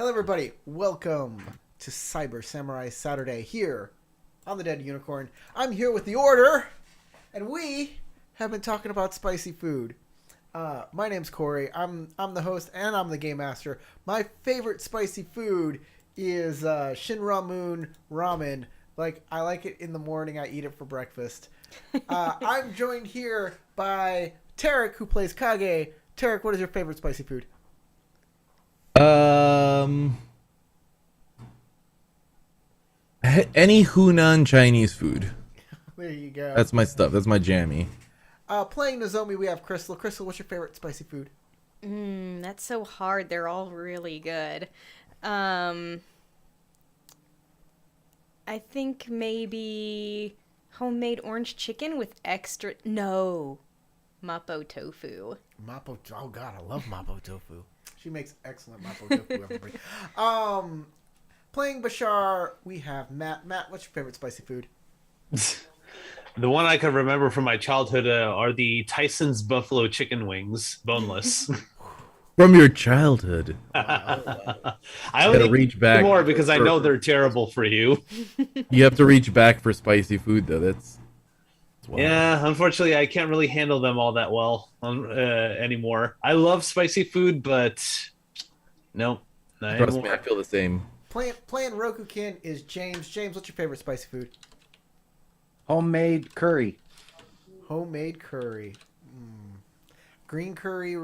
Hello, everybody. Welcome to Cyber Samurai Saturday here on the Dead Unicorn. I'm here with the Order, and we have been talking about spicy food. My name's Corey. I'm the host, and I'm the game master. My favorite spicy food is Shinra Moon ramen. I like it in the morning. I eat it for breakfast. I'm joined here by Tarek, who plays Kage. Tarek, what is your favorite spicy food? Any Hunan Chinese food. There you go. That's my stuff. That's my jammy. Playing Nozomi, we have Crystal. Crystal, what's your favorite spicy food? That's so hard. They're all really good. I think maybe homemade orange chicken with extra... No. Mapo tofu. Mapo... Oh, God, I love Mapo tofu. She makes excellent Mapo tofu, everybody. Playing Bashar, we have Matt. Matt, what's your favorite spicy food? The one I can remember from my childhood are the Tyson's buffalo chicken wings, boneless. From your childhood. I Gotta only reach back more because I know they're terrible for you. You have to reach back for spicy food, though. That's wild. Yeah, unfortunately, I can't really handle them all that well anymore. I love spicy food, but no, not Trust anymore. me, I feel the same. Playing Rokukin is James. James, what's your favorite spicy food? Homemade curry. Homemade curry. Green curry,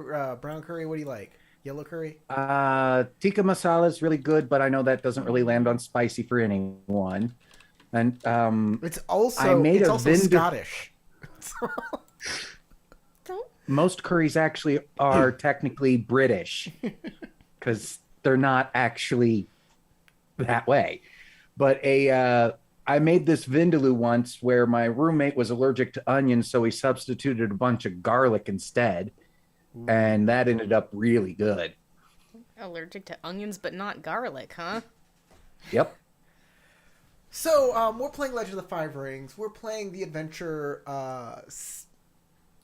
brown curry, what do you like? Yellow curry? Tikka masala is really good, but I know that doesn't really land on spicy for anyone. And It's also, I made it's a also Scottish. most curries actually are technically British because they're not actually that way. But I made this vindaloo once where my roommate was allergic to onions, so he substituted a bunch of garlic instead, and that ended up really good. Allergic to onions, but not garlic, huh? Yep. So, we're playing Legend of the Five Rings. We're playing the adventure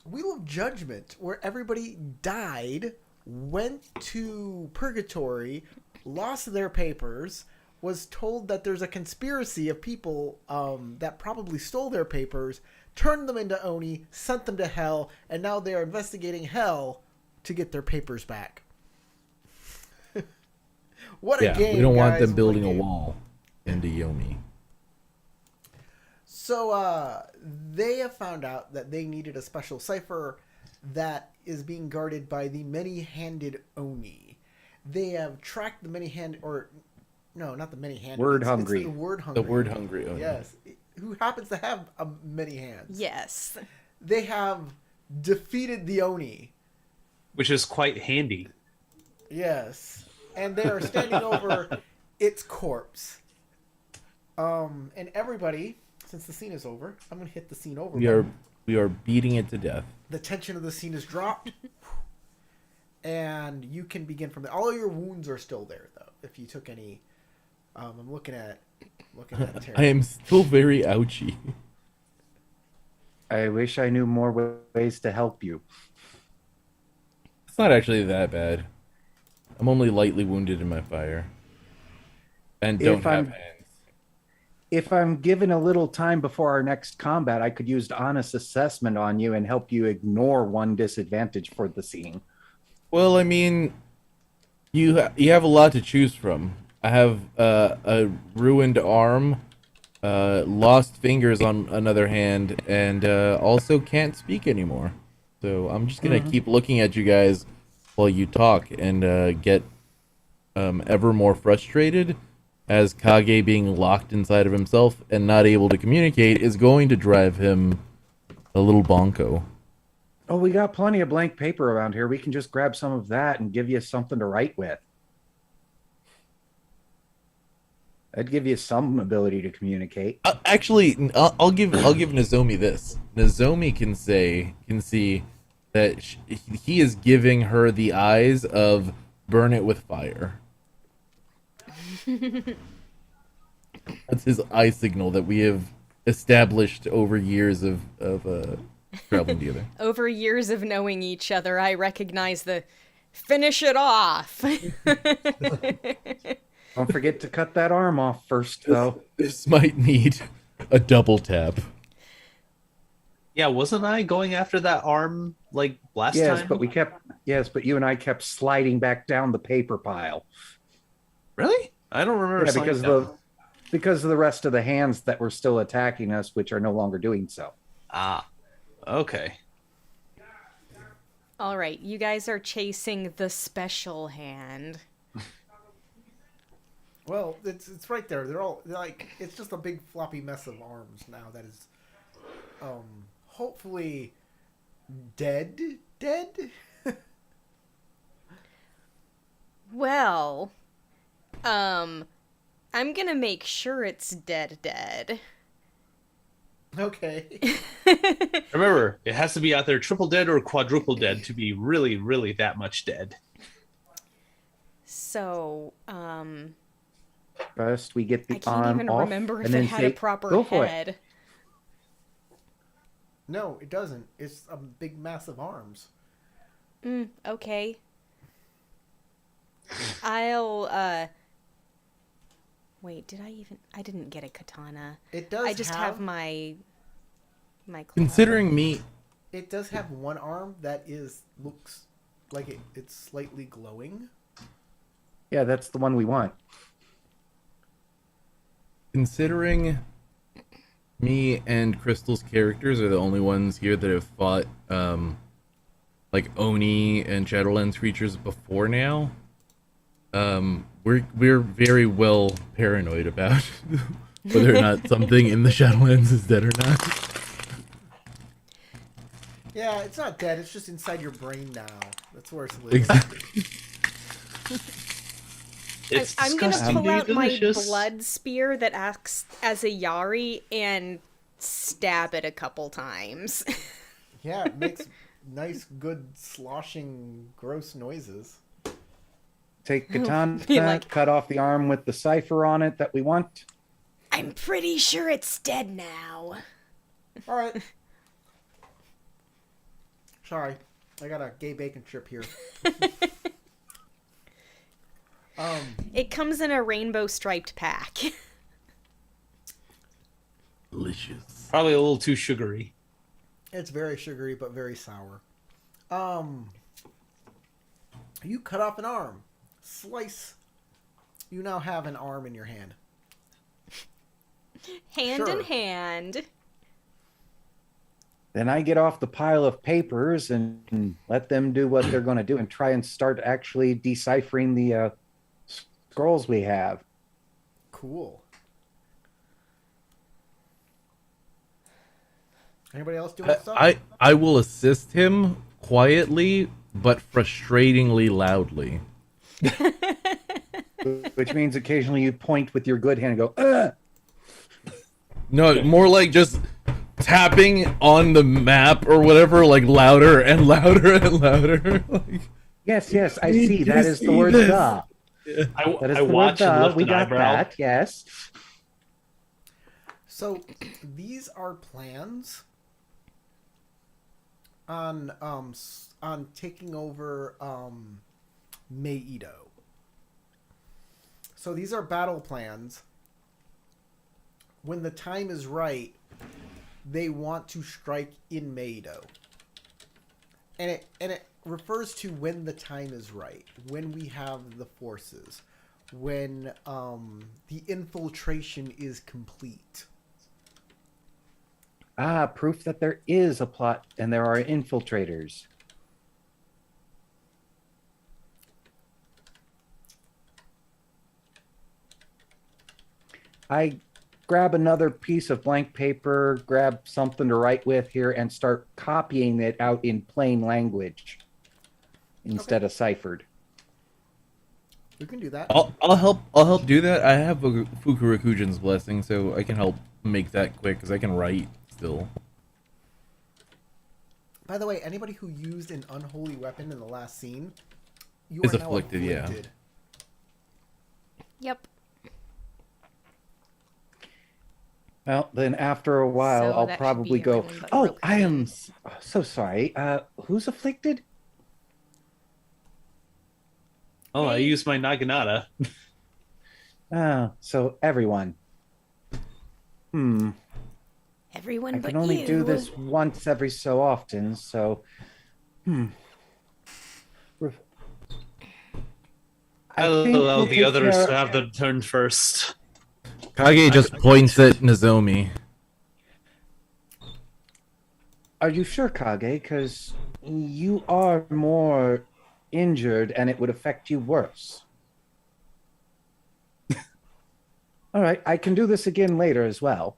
Wheel of Judgment, where everybody died, went to purgatory, lost their papers, was told that there's a conspiracy of people that probably stole their papers, turned them into Oni, sent them to hell, and now they are investigating hell to get their papers back. What a game, we don't want guys. them building a What game. wall into Yomi. So they have found out that they needed a special cipher that is being guarded by the many-handed Oni. They have tracked the many-handed... or no, not the many-handed. Word it's hungry. the word hungry. The word hungry Oni. Yes. Who happens to have many hands. Yes. They have defeated the Oni. Which is quite handy. Yes. And they are standing over its corpse. And everybody, since the scene is over, I'm going to hit the scene over. We are beating it to death. The tension of the scene is dropped. And you can begin from there. All of your wounds are still there, though. If you took any... I'm looking at Terry. I am still very ouchy. I wish I knew more ways to help you. It's not actually that bad. I'm only lightly wounded in my fire. And don't have hands. If I'm given a little time before our next combat, I could use honest assessment on you and help you ignore one disadvantage for the scene. Well, I mean, you have a lot to choose from. I have a ruined arm, lost fingers on another hand, and also can't speak anymore. So I'm just gonna keep looking at you guys while you talk and get ever more frustrated, as Kage being locked inside of himself and not able to communicate is going to drive him a little bonko. Oh, we got plenty of blank paper around here. We can just grab some of that and give you something to write with. That'd give you some ability to communicate. Actually, I'll give Nozomi this. Nozomi can see that he is giving her the eyes of burn it with fire. That's his eye signal that we have established over years of traveling together. Over years of knowing each other, I recognize the finish it off. Don't forget to cut that arm off first, though. This might need a double tap. Yeah, wasn't I going after that arm like last Yes, time? but you and I kept sliding back down the paper pile. Really? I don't remember. Yeah, sliding because down. because of the rest of the hands that were still attacking us, which are no longer doing so. Ah, okay. All right, you guys are chasing the special hand. Well, it's right there. They're like it's just a big floppy mess of arms now that is hopefully dead. Well, I'm gonna make sure it's dead. Okay. Remember, it has to be out there triple dead or quadruple dead to be really, really that much dead. So, First, we get the I can't arm even off, remember if and it then had say, a proper "Go for it." head. No, it doesn't. It's a big mass of arms. Okay. I'll, wait, I didn't get a katana. It does. I just have my claw. Considering me, It does have one arm that looks like it's slightly glowing. Yeah, that's the one we want. considering me and Crystal's characters are the only ones here that have fought like Oni and Shadowlands creatures before now. We're very well paranoid about whether or not something in the Shadowlands is dead or not. Yeah, it's not dead. It's just inside your brain now. That's where it's living. Exactly. It's I'm gonna pull out my delicious. blood spear that acts as a Yari and stab it a couple times. Yeah, it makes nice, good, sloshing, gross noises. Take katana, Be like- cut off the arm with the cipher on it that we want. I'm pretty sure it's dead now. All right. Sorry, I got a gay bacon strip here. It comes in a rainbow striped pack. Delicious. Probably a little too sugary. It's very sugary but very sour. You cut off an arm. Slice. You now have an arm in your hand. Hand in Sure. hand. Then I get off the pile of papers and let them do what they're going to do and try and start actually deciphering the scrolls we have. Cool. Anybody else doing stuff? I will assist him quietly but frustratingly loudly. Which means occasionally you point with your good hand and go, ugh! No, more like just tapping on the map or whatever, like louder and louder and louder. Like, Yes, I Did see. you That is the see word this? "the." I That is I the word watch and "the." lift We an got eyebrow. that, yes. So these are plans on taking over Meido. So these are battle plans. When the time is right, they want to strike in Meido. And it refers to when the time is right, when we have the forces, when the infiltration is complete. Ah, proof that there is a plot and there are infiltrators. I grab another piece of blank paper, grab something to write with here, and start copying it out in plain language instead of ciphered. We can do that. I'll help do that. I have a Fukurakujin's blessing, so I can help make that quick because I can write still. By the way, anybody who used an unholy weapon in the last scene, you Is are now afflicted, yeah. afflicted. Yep. Well, then after a while, So I'll that should probably be go, everyone but "Oh, Rokugan." I am so sorry. Who's afflicted?" Oh, I Hey. use my Naginata. So everyone. Everyone I but can only you. do this once every so often, so. Ref- I I'll think allow we'll the take others care- to have their turn first. Kage just points at Nozomi. Are you sure, Kage? Because you are more injured and it would affect you worse. All right, I can do this again later as well.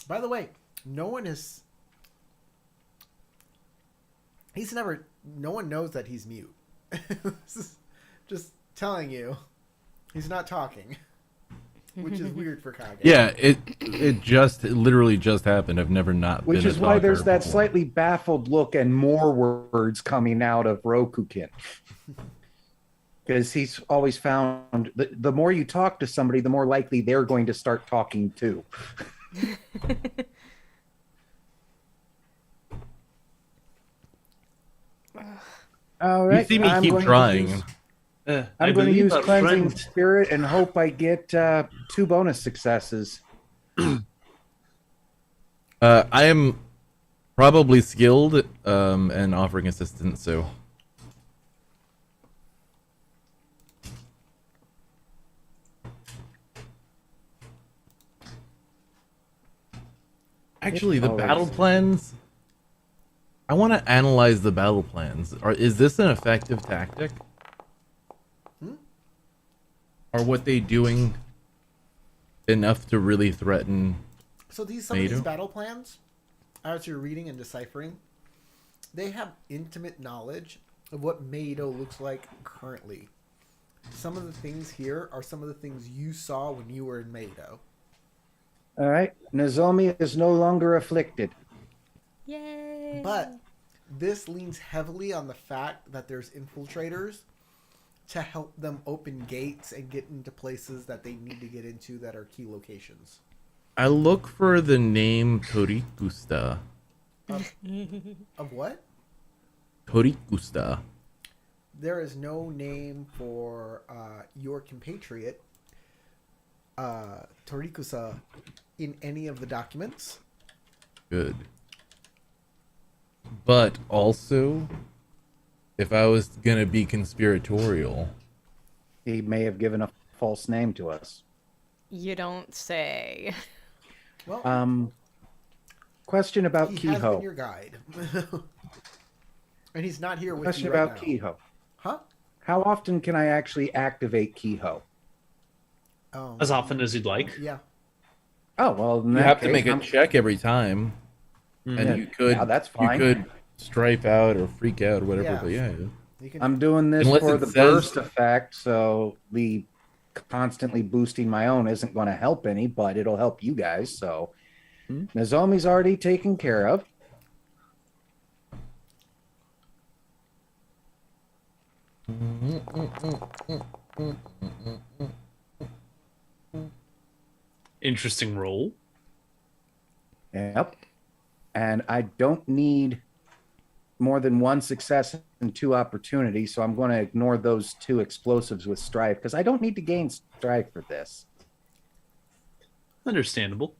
By the way, no one is. He's never. No one knows that he's mute. This is just telling you, he's not talking, which is weird for Kage. Yeah, it literally just happened. I've never not Which been is a why talker there's that before. slightly baffled look and more words coming out of Rokukin. Because he's always found the more you talk to somebody, the more likely they're going to start talking too. All right. You see me I'm keep going to trying. use- I I'm going to believe use our Cleansing friend- Spirit and hope I get 2 bonus successes. I am probably skilled and offering assistance, so. Actually, the Alright. battle plans. I want to analyze the battle plans. Is this an effective tactic? Are what they doing enough to really threaten? So some of these Mado? battle plans, as you're reading and deciphering, they have intimate knowledge of what Mado looks like currently. Some of the things here are some of the things you saw when you were in Mado. All right. Nozomi is no longer afflicted. Yay. But this leans heavily on the fact that there's infiltrators to help them open gates and get into places that they need to get into that are key locations. I look for the name Torikusta. Of what? Torikusta. There is no name for your compatriot, Torikusa, in any of the documents. Good. But also, if I was gonna be conspiratorial, He may have given a false name to us. You don't say. Well, Question about he has been Kiho. your guide. And he's not here with Question you right about now. Kiho. Huh? How often can I actually activate Kiho? As often as you'd like. Yeah. Oh, well, in you that have to case, make a I'm- check every time, and you could Yeah, that's fine. you could stripe out or freak out or whatever. Yeah. But yeah, You can, I'm doing this Unless for it the says- burst effect, so the constantly boosting my own isn't going to help any, but it'll help you guys. So Nozomi's already taken care of. Interesting roll. Yep. And I don't need more than 1 success and 2 opportunities, so I'm going to ignore those 2 explosives with strife because I don't need to gain strife for this. Understandable.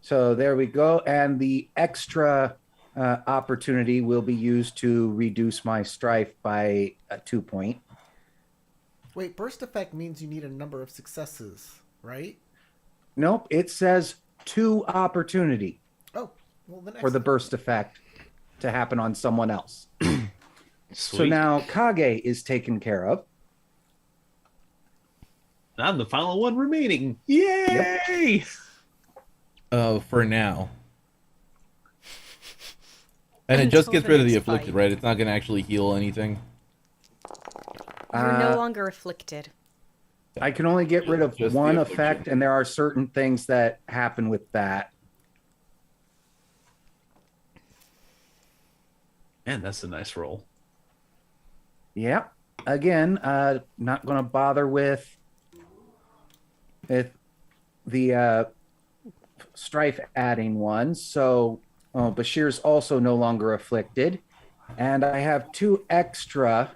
So there we go. And the extra opportunity will be used to reduce my strife by a 2 point. wait, burst effect means you need a number of successes, right? Nope, it says 2 opportunity Oh, well then for the burst effect to happen on someone else. So Sweet. now Kage is taken care of. I'm the final one remaining. Yay! for now. And it just Until gets the rid of the next afflicted, fight. right? It's not gonna actually heal anything. You're no longer afflicted. I can only get rid of Just the one affliction. effect, and there are certain things that happen with that. Man, that's a nice roll. Yep. Again, not going to bother with the strife adding one. So Bashir's also no longer afflicted. And I have 2 extra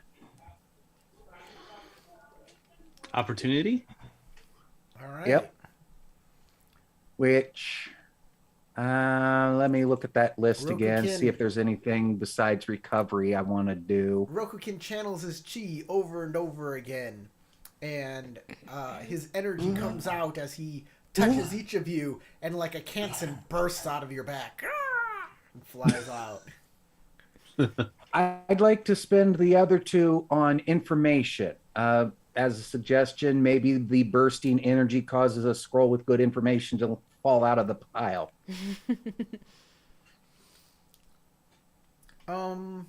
Opportunity? All right. Yep. Which, let me look at that list again, see if there's anything besides recovery I want to do. Rokukin channels his chi over and over again, and his energy comes out as he touches each of you, and like a Kansen bursts out of your back and flies out. I'd like to spend the other 2 on information. As a suggestion, maybe the bursting energy causes a scroll with good information to fall out of the pile. And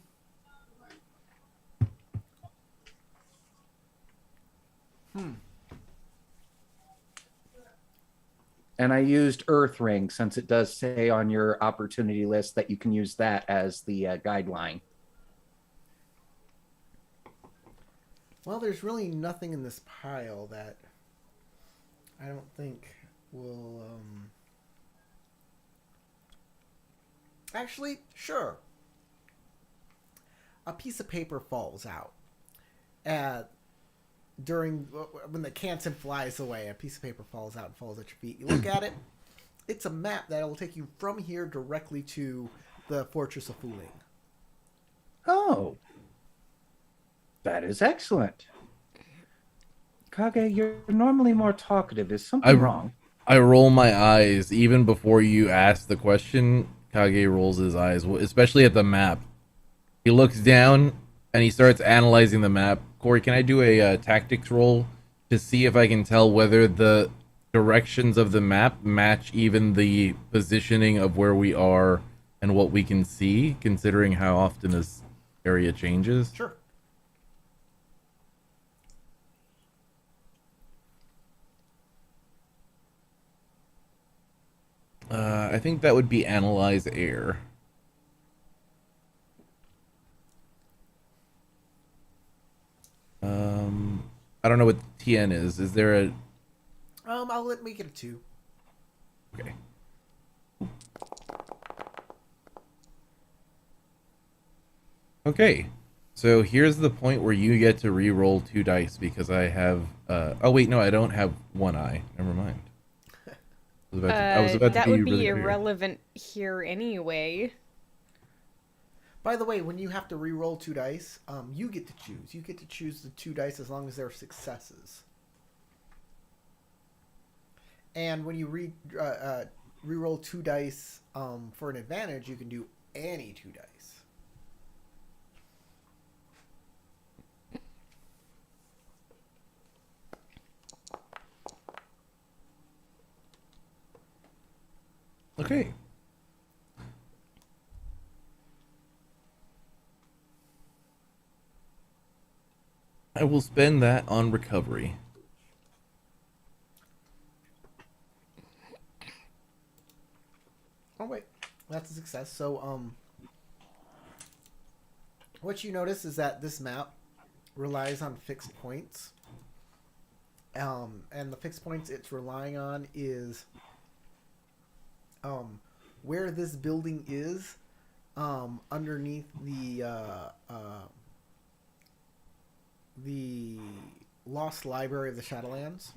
I used Earth Ring since it does say on your opportunity list that you can use that as the guideline. Well, there's really nothing in this pile that I don't think will. Actually, sure. A piece of paper falls out. When the Kansen flies away, a piece of paper falls out and falls at your feet. You look at it. It's a map that will take you from here directly to the Fortress of Fuling. Oh. That is excellent. Kage, you're normally more talkative. Is something wrong? I roll my eyes even before you ask the question. Kage rolls his eyes, especially at the map. He looks down and he starts analyzing the map. Corey, can I do a tactics roll to see if I can tell whether the directions of the map match even the positioning of where we are and what we can see, considering how often this area changes? Sure. I think that would be analyze air. I don't know what TN is. Is there a... I'll make it a 2. Okay. Okay. So here's the point where you get to re-roll 2 dice because I have... oh, wait, no, I don't have 1 eye. Never mind. I was about to that be would be really clear. irrelevant here anyway. By the way, when you have to re-roll 2 dice, you get to choose. You get to choose the 2 dice as long as they're successes. And when you re-roll 2 dice for an advantage, you can do any 2 dice. Okay. I will spend that on recovery. Oh wait, that's a success. So what you notice is that this map relies on fixed points. And the fixed points it's relying on is where this building is underneath the Lost Library of the Shadowlands,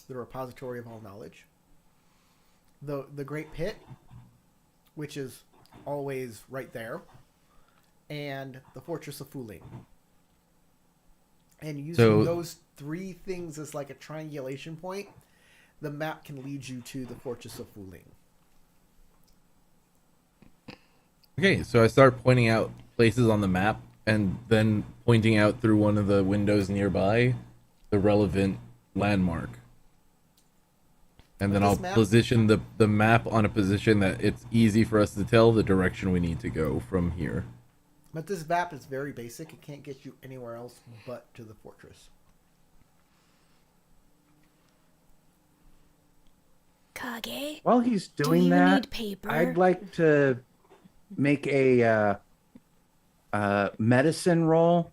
the repository of all knowledge. The Great Pit, which is always right there, and the Fortress of Fuling. And using those 3 things as like a triangulation point, the map can lead you to the Fortress of Fuling. Okay, so I start pointing out places on the map and then pointing out through one of the windows nearby the relevant landmark. And then I'll position the map on a position that it's easy for us to tell the direction we need to go from here. But this map is very basic. It can't get you anywhere else but to the fortress. Kage? While he's doing you that, need paper? I'd like to make a medicine roll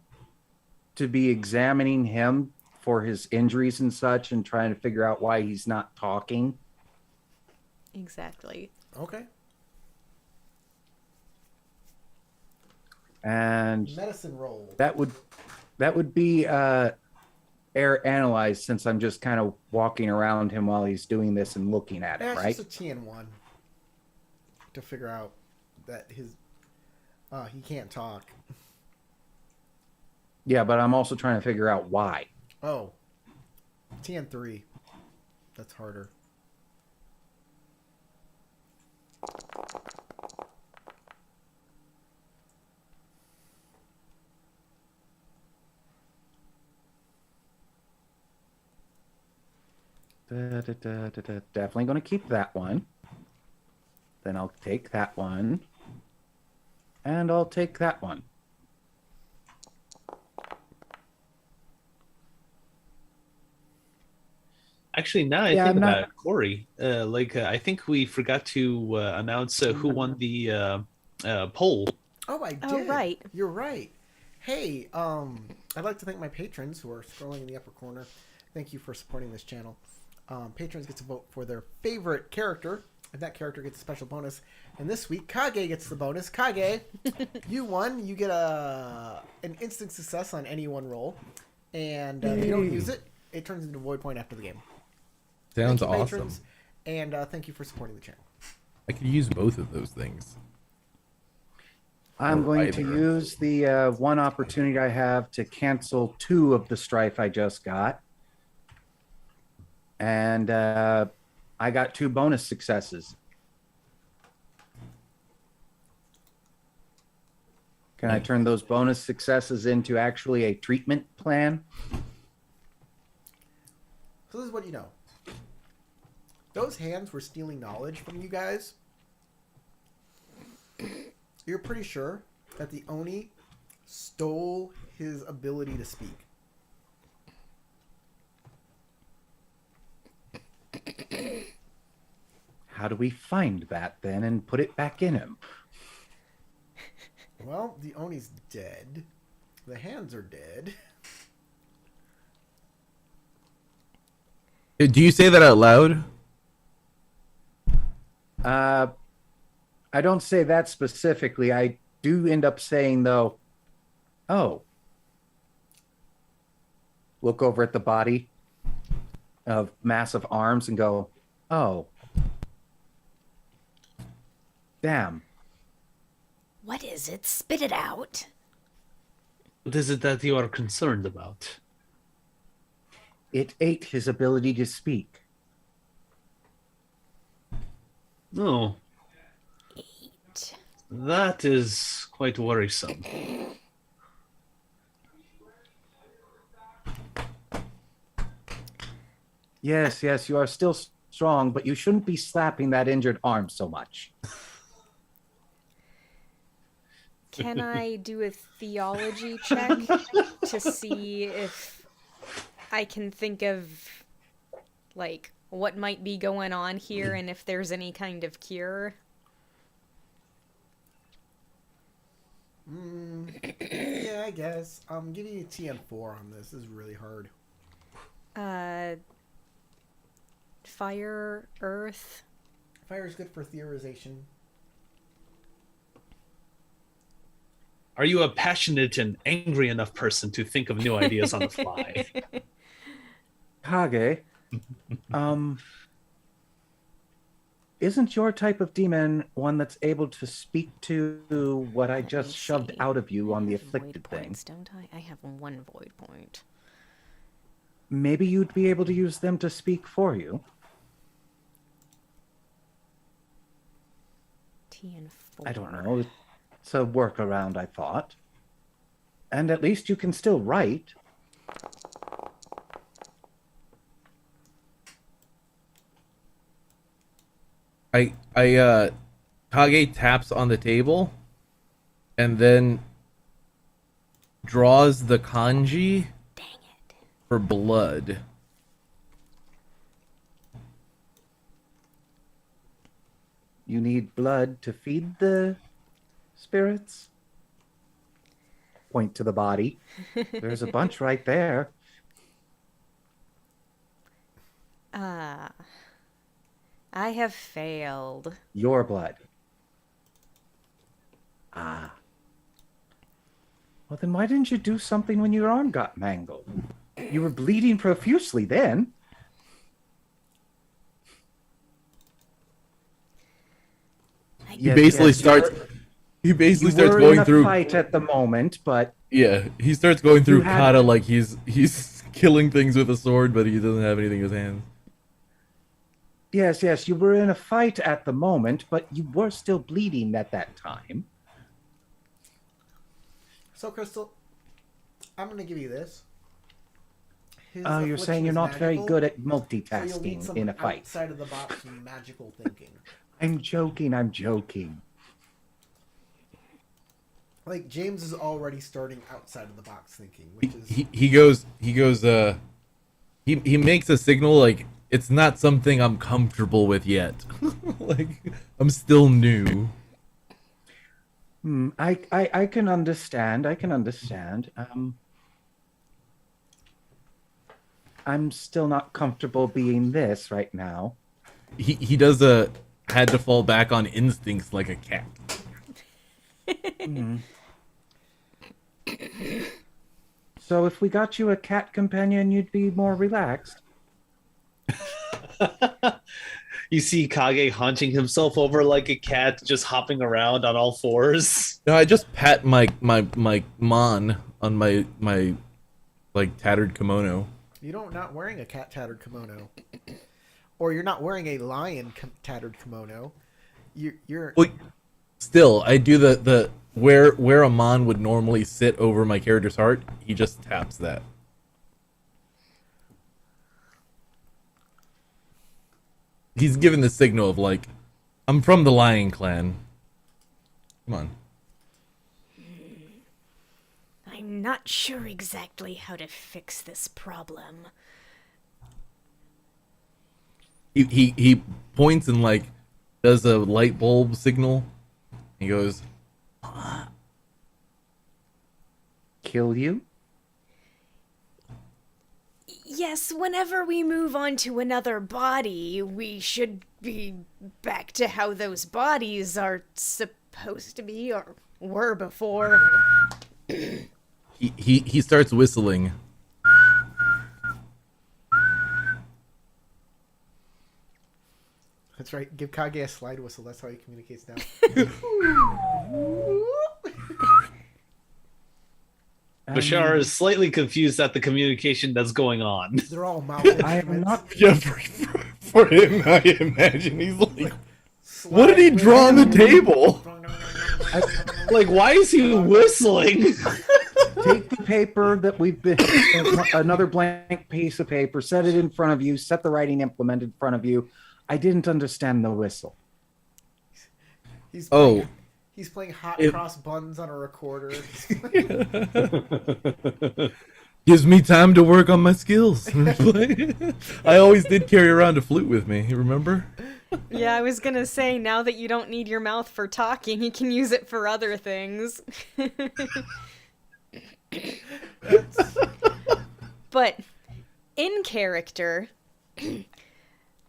to be examining him for his injuries and such and trying to figure out why he's not talking. Exactly. Okay. And Medicine roll. that would be air analyze since I'm just kind of walking around him while he's doing this and looking at it, Yeah, it's right? just a TN1 to figure out that he can't talk. Yeah, but I'm also trying to figure out why. Oh, TN3. That's harder. Definitely going to keep that one. Then I'll take that one. And I'll take that one. Actually, now I Yeah, think I'm about not- it, Corey. I think we forgot to announce who won the poll. Oh, I did. Oh, right. You're right. Hey, I'd like to thank my patrons who are scrolling in the upper corner. Thank you for supporting this channel. Patrons get to vote for their favorite character, and that character gets a special bonus. And this week, Kage gets the bonus. Kage, you won. You get an instant success on any one roll, and if you don't use it, it turns into a void point after the game. Sounds Thank you, awesome. patrons, and thank you for supporting the channel. I could use both of those things. I'm Or going to either. use the one opportunity I have to cancel 2 of the strife I just got. And I got 2 bonus successes. Can I turn those bonus successes into actually a treatment plan? So this is what you know. Those hands were stealing knowledge from you guys. You're pretty sure that the Oni stole his ability to speak. How do we find that then and put it back in him? Well, the Oni's dead. The hands are dead. Do you say that out loud? I don't say that specifically. I do end up saying, though, oh. Look over at the body of massive arms and go, oh. Damn. What is it? Spit it out. What is it that you are concerned about? It ate his ability to speak. No, Eight. that is quite worrisome. Yes, yes, you are still strong, but you shouldn't be slapping that injured arm so much. Can I do a theology check to see if I can think of, like, what might be going on here and if there's any kind of cure? Yeah, I guess. I'm giving you a TN4 on this. This is really hard. Fire, earth. Fire is good for theorization. Are you a passionate and angry enough person to think of new ideas on the fly? Kage, isn't your type of demon one that's able to speak to what I just Let's shoved see. out of you on the Void afflicted thing? points, don't I? I have 1 void point. Maybe you'd be able to use them to speak for you. TN4. I don't know. It's a workaround, I thought. And at least you can still write. Kage taps on the table and then draws the kanji Dang it. for blood. You need blood to feed the spirits? Point to the body. There's a bunch right there. I have failed. Your blood. Ah. Well, then why didn't you do something when your arm got mangled? You were bleeding profusely then. He basically you starts. were- He basically You starts were going in a through. fight at the moment, but Yeah, he starts going through had- kata like he's killing things with a sword, but he doesn't have anything in his hands. yes, you were in a fight at the moment, but you were still bleeding at that time. So, Crystal, I'm going to give you this. His You're saying affliction you're is not very magical, good at so you'll need multitasking some in a fight. outside of the box magical thinking. I'm joking. Like, James is already starting outside of the box thinking, which is... He makes a signal like it's not something I'm comfortable with yet. Like I'm still new. I can understand. I'm still not comfortable being this right now. He does a had to fall back on instincts like a cat. So if we got you a cat companion, you'd be more relaxed. You see Kage hunching himself over like a cat, just hopping around on all fours. No, I just pat my mon on my like tattered kimono. You're not wearing a cat tattered kimono. Or you're not wearing a lion tattered kimono. You're... Well, still, I do the where a mon would normally sit over my character's heart. He just taps that. He's given the signal of like, I'm from the Lion Clan. Come on. I'm not sure exactly how to fix this problem. He points and like does a light bulb signal. He goes, Kill you? Yes, whenever we move on to another body, we should be back to how those bodies are supposed to be or were before. he starts whistling. That's right. Give Kage a slide whistle. That's how he communicates now. Bashar is slightly confused at the communication that's going on. They're all mouth I am instruments. not. Yeah, for him, I imagine he's like, what did he draw on the table? Like, why is he whistling? Take the paper that we've been, another blank piece of paper, set it in front of you, set the writing implement in front of you. I didn't understand the whistle. He's Oh. playing, he's playing hot If- cross buns on a recorder. Gives me time to work on my skills. I always did carry around a flute with me, you remember? Yeah, I was gonna say, now that you don't need your mouth for talking, you can use it for other things. But, in character,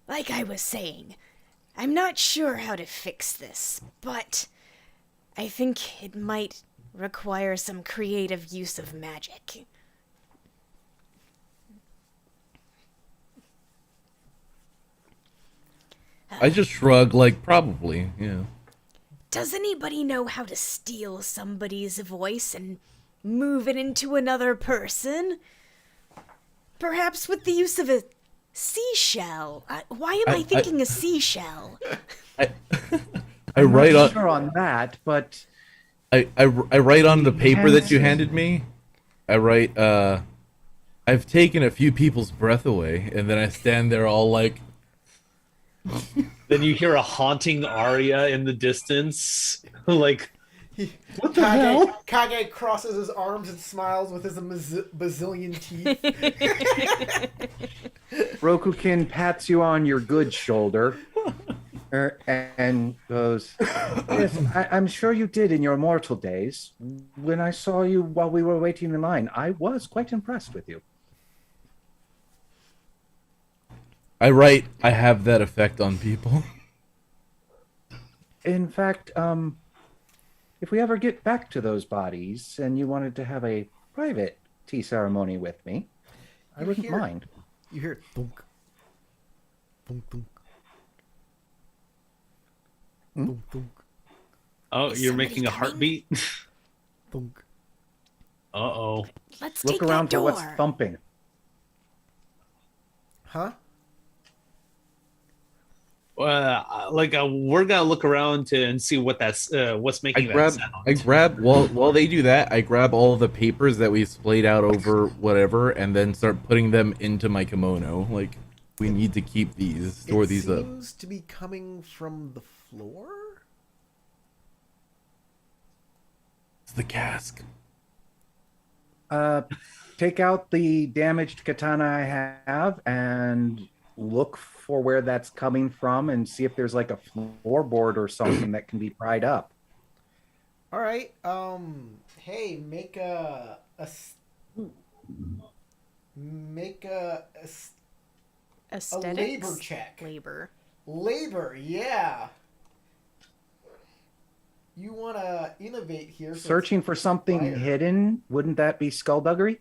like I was saying, I'm not sure how to fix this, but I think it might require some creative use of magic. I just shrug, like, probably, yeah. Does anybody know how to steal somebody's voice and move it into another person? Perhaps with the use of a seashell. Why am I thinking a seashell? I I'm write not on sure on that, but I write on the paper that you handed me. I write I've taken a few people's breath away, and then I stand there all like, Then you hear a haunting aria in the distance. Like, What the hell? Kage crosses his arms and smiles with his bazillion teeth. Rokukin pats you on your good shoulder and goes, yes, I'm sure you did in your mortal days. When I saw you while we were waiting in line, I was quite impressed with you. I write, I have that effect on people. In fact, if we ever get back to those bodies and you wanted to have a private tea ceremony with me, I wouldn't mind. You hear thunk, thunk, thunk, thunk, thunk, Oh, Is you're somebody making a coming? heartbeat? thunk. Uh-oh. Let's Look take around that for what's door. thumping. Huh? We're gonna look around and see what what's making that sound. I grab while they do that, I grab all the papers that we splayed out over whatever, and then start putting them into my kimono. Like, we need to keep these, store these up. It seems to be coming from the floor. It's the cask. Take out the damaged katana I have and look for where that's coming from and see if there's like a floorboard or something that can be pried up. All right. Hey, make a Aesthetics. labor check. Labor. Labor, yeah. You want to innovate here. so Searching for something fire. hidden, wouldn't that be skullduggery?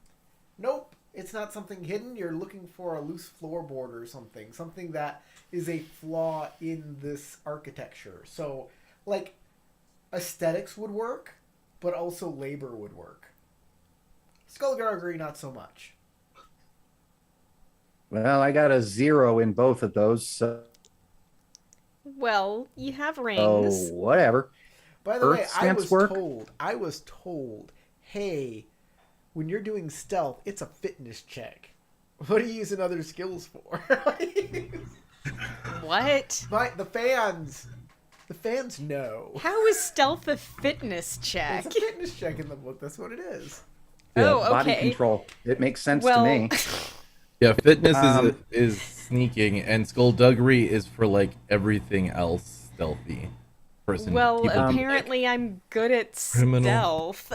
Nope, it's not something hidden. You're looking for a loose floorboard or something. Something that is a flaw in this architecture. So, like, aesthetics would work, but also labor would work. Skullduggery, not so much. Well, I got a 0 in both of those, so Well, you have rings. whatever. By the way, Earth stance work? I was told, hey, when you're doing stealth, it's a fitness check. What are you using other skills for? What? The fans know. How is stealth a fitness check? It's a fitness check in the book. That's what it is. Oh, Body okay. control. It makes sense Well, to me. Yeah, fitness is sneaking, and skullduggery is for like everything else stealthy. well, People- apparently I'm good at Criminal. stealth.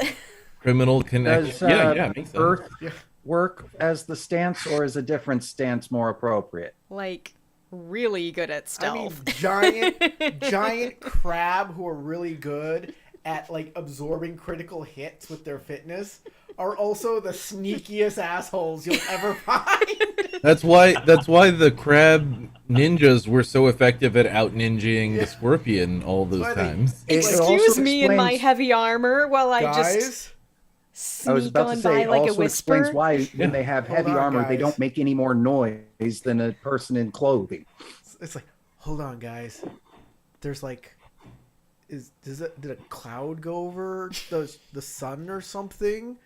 criminal connection. Does Yeah, makes sense. Earth Yeah. work as the stance, or is a different stance more appropriate? Like, really good at I mean, stealth. giant crab who are really good at like absorbing critical hits with their fitness are also the sneakiest assholes you'll ever find. That's why the crab ninjas were so effective at out ninjaing the scorpion all those Why they- times. It also Excuse me in my explains- heavy armor while I just Guys, sneak I was about on to say, by it like a also explains whisper. why Yeah. when they have Hold heavy on, armor, they guys. don't make any more noise than a person in clothing. it's like, hold on, guys. There's like, did a cloud go over the sun or something?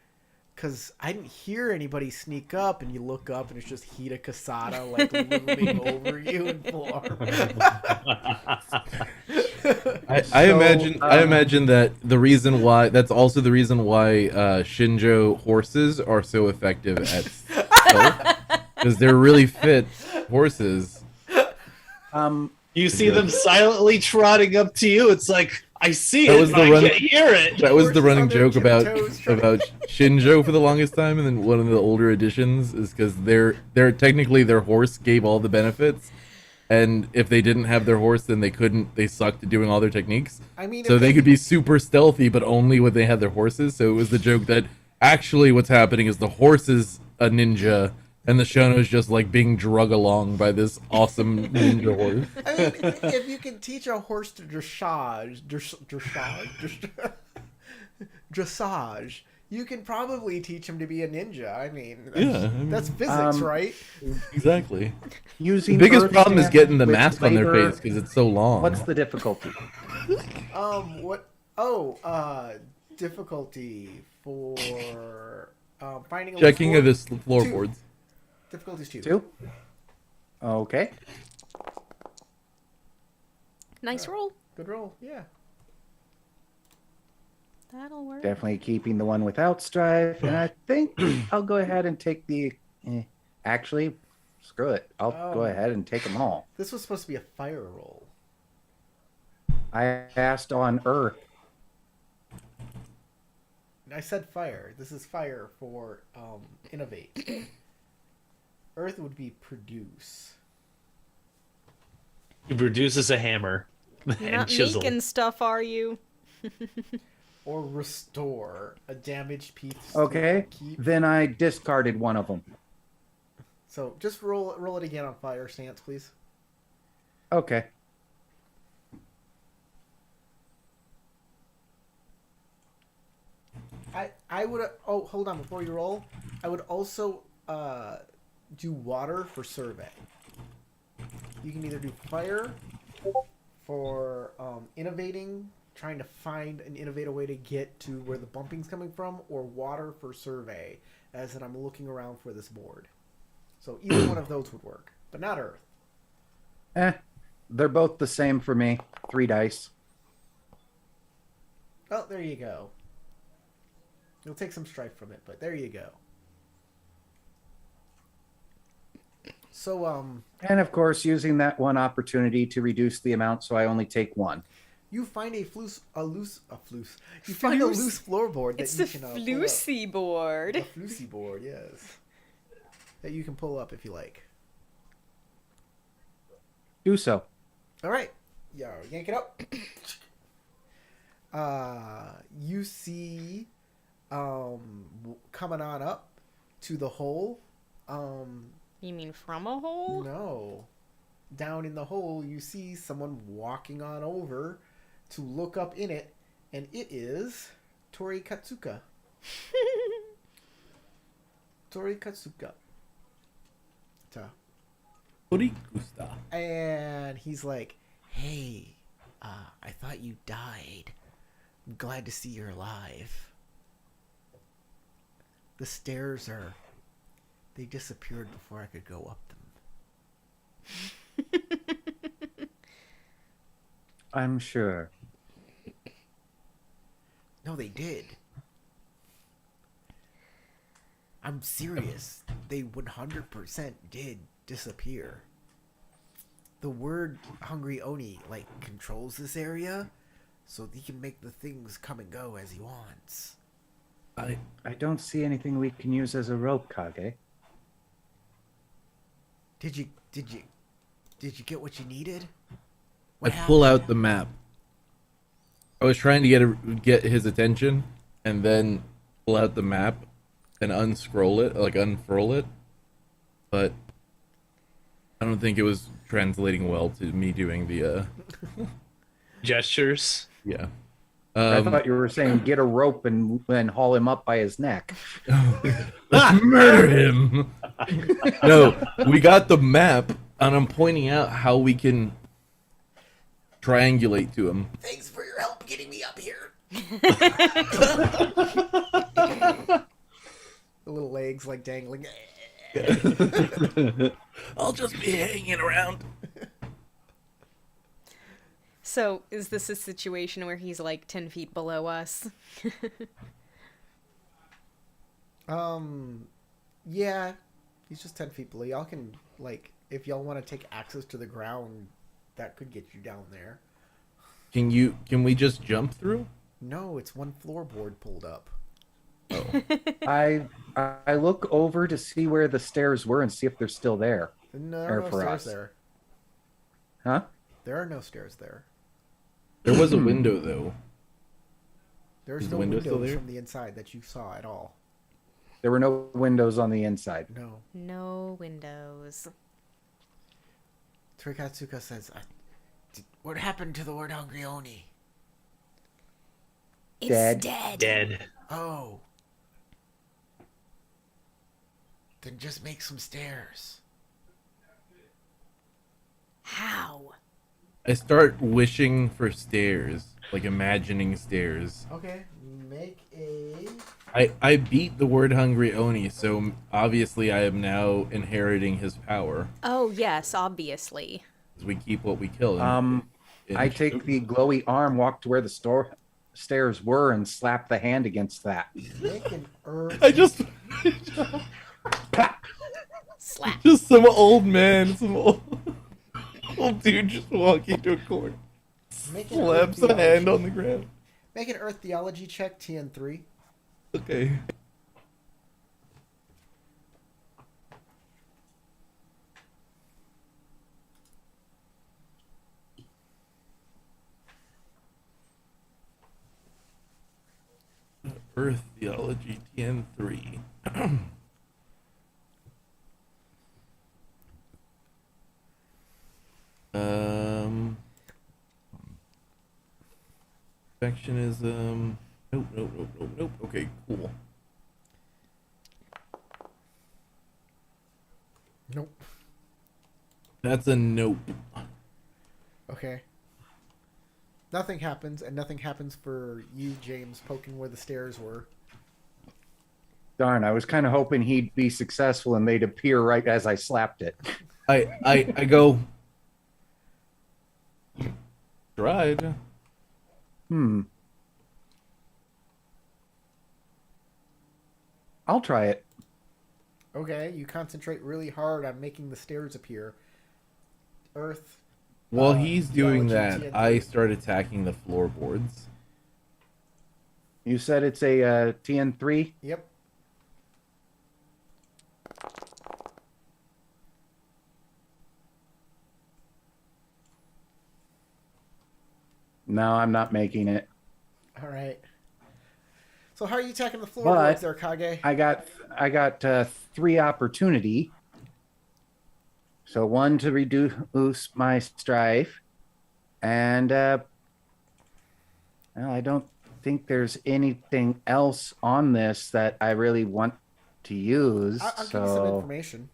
Because I didn't hear anybody sneak up, and you look up, and it's just Hida Kasada like looming over you in full armor. I imagine that the reason why that's also the reason why Shinjo horses are so effective at stealth, because they're really fit horses. You see them silently trotting up to you. It's like, I see That it, was but the I run- can't hear it. That was the Horses running on their joke about tiptoes trying- Shinjo for the longest time, and then one of the older editions is because they're technically their horse gave all the benefits, and if they didn't have their horse, then they sucked at doing all their techniques. I mean, So if they could be super stealthy, but only when they had their horses. So it was the joke that actually what's happening is the horse is a ninja, and the Shono's just like being drug along by this awesome ninja horse. I mean, if you can teach a horse to dressage, you can probably teach him to be a ninja. I mean, that's physics, right? Exactly. Using The biggest earth problem is stance getting the with mask on their labor, face because it's so long. What's the difficulty? What? Oh, difficulty for finding a checking of loose the floorboards? Difficulties 2. 2? Okay. Nice roll. Good roll. Yeah. That'll work. Definitely keeping the one without strife. And I think I'll go ahead and take the... Actually, screw it. I'll go ahead and take them all. This was supposed to be a fire roll. I asked on Earth. I said fire. This is fire for innovate. Earth would be produce. He produces a hammer You're and not chisel. making stuff, are you? Or restore a damaged piece. Okay. Keep. Then I discarded one of them. So just roll it again on fire stance, please. Okay. I would hold on before you roll. I would also do water for survey. You can either do fire for innovating, trying to find an innovative way to get to where the bumping's coming from, or water for survey, as in I'm looking around for this board. So either one of those would work, but not earth. They're both the same for me. 3 dice. Oh, there you go. You'll take some strife from it, but there you go. So, And of course, using that one opportunity to reduce the amount so I only take 1. you find a loose floorboard that It's you the can pull up. floosy board. A floosy board, yes. That you can pull up if you like. Do so. All right. Yeah, yank it up. You see coming on up to the hole. You mean from a hole? No. Down in the hole, you see someone walking on over to look up in it, and it is Tori Katsuka. Tori Katsuka. Orikusta. And he's like, hey, I thought you died. I'm glad to see you're alive. The stairs they disappeared before I could go up them. I'm sure. No, they did. I'm serious. They 100% did disappear. The word Hungry Oni, controls this area, so he can make the things come and go as he wants. I don't see anything we can use as a rope, Kage. Did you get what you needed? I pull out the map. I was trying to get his attention, and then pull out the map and unfurl it, but I don't think it was translating well to me doing the Gestures. yeah. I thought you were saying get a rope and haul him up by his neck. Let's murder him. No, we got the map, and I'm pointing out how we can triangulate to him. Thanks for your help getting me up here. The little legs dangling. I'll just be hanging around. So, is this a situation where he's 10 feet below us? Yeah, he's just 10 feet below. Y'all can, if y'all want to take access to the ground, that could get you down there. Can we just jump through? No, it's one floorboard pulled up. Oh. I look over to see where the stairs were and see if they're still there. No, there are no for stairs us. there. Huh? There are no stairs there. There was a window though. There's Is the no window windows still there? from the inside that you saw at all. There were no windows on the inside. No. No windows. Torikatsuka says, what happened to the word Hungry Oni? It's Dead. Dead. Oh. Then just make some stairs. How? I start wishing for stairs, imagining stairs. Okay, make a... I beat the word hungry Oni, so obviously I am now inheriting his power. Oh, yes, obviously. As we keep what we kill. I take the glowy arm, walk to where the stairs were, and slap the hand against that. Make an earth... I just Slap. just some old man, some old dude just walking to a corner, Make an slaps earth a hand theology- on the ground. Make an earth theology check, TN3. Okay. Earth Theology TN3. Perfectionism. Nope, nope, nope, nope, nope. Okay, cool. Nope. That's a nope. Okay. Nothing happens, and nothing happens for you, James, poking where the stairs were. Darn, I was kind of hoping he'd be successful and they'd appear right as I slapped it. I go. Tried. I'll try it. Okay, you concentrate really hard on making the stairs appear. Earth. While he's doing theology, that, TNT. I start attacking the floorboards. You said it's a TN3? Yep. No, I'm not making it. All right. So how are you attacking the floorboards there, But Kage? I got 3 opportunity. So 1 to reduce my strife, and well, I don't think there's anything else on this that I really want to use. I'll give you some information.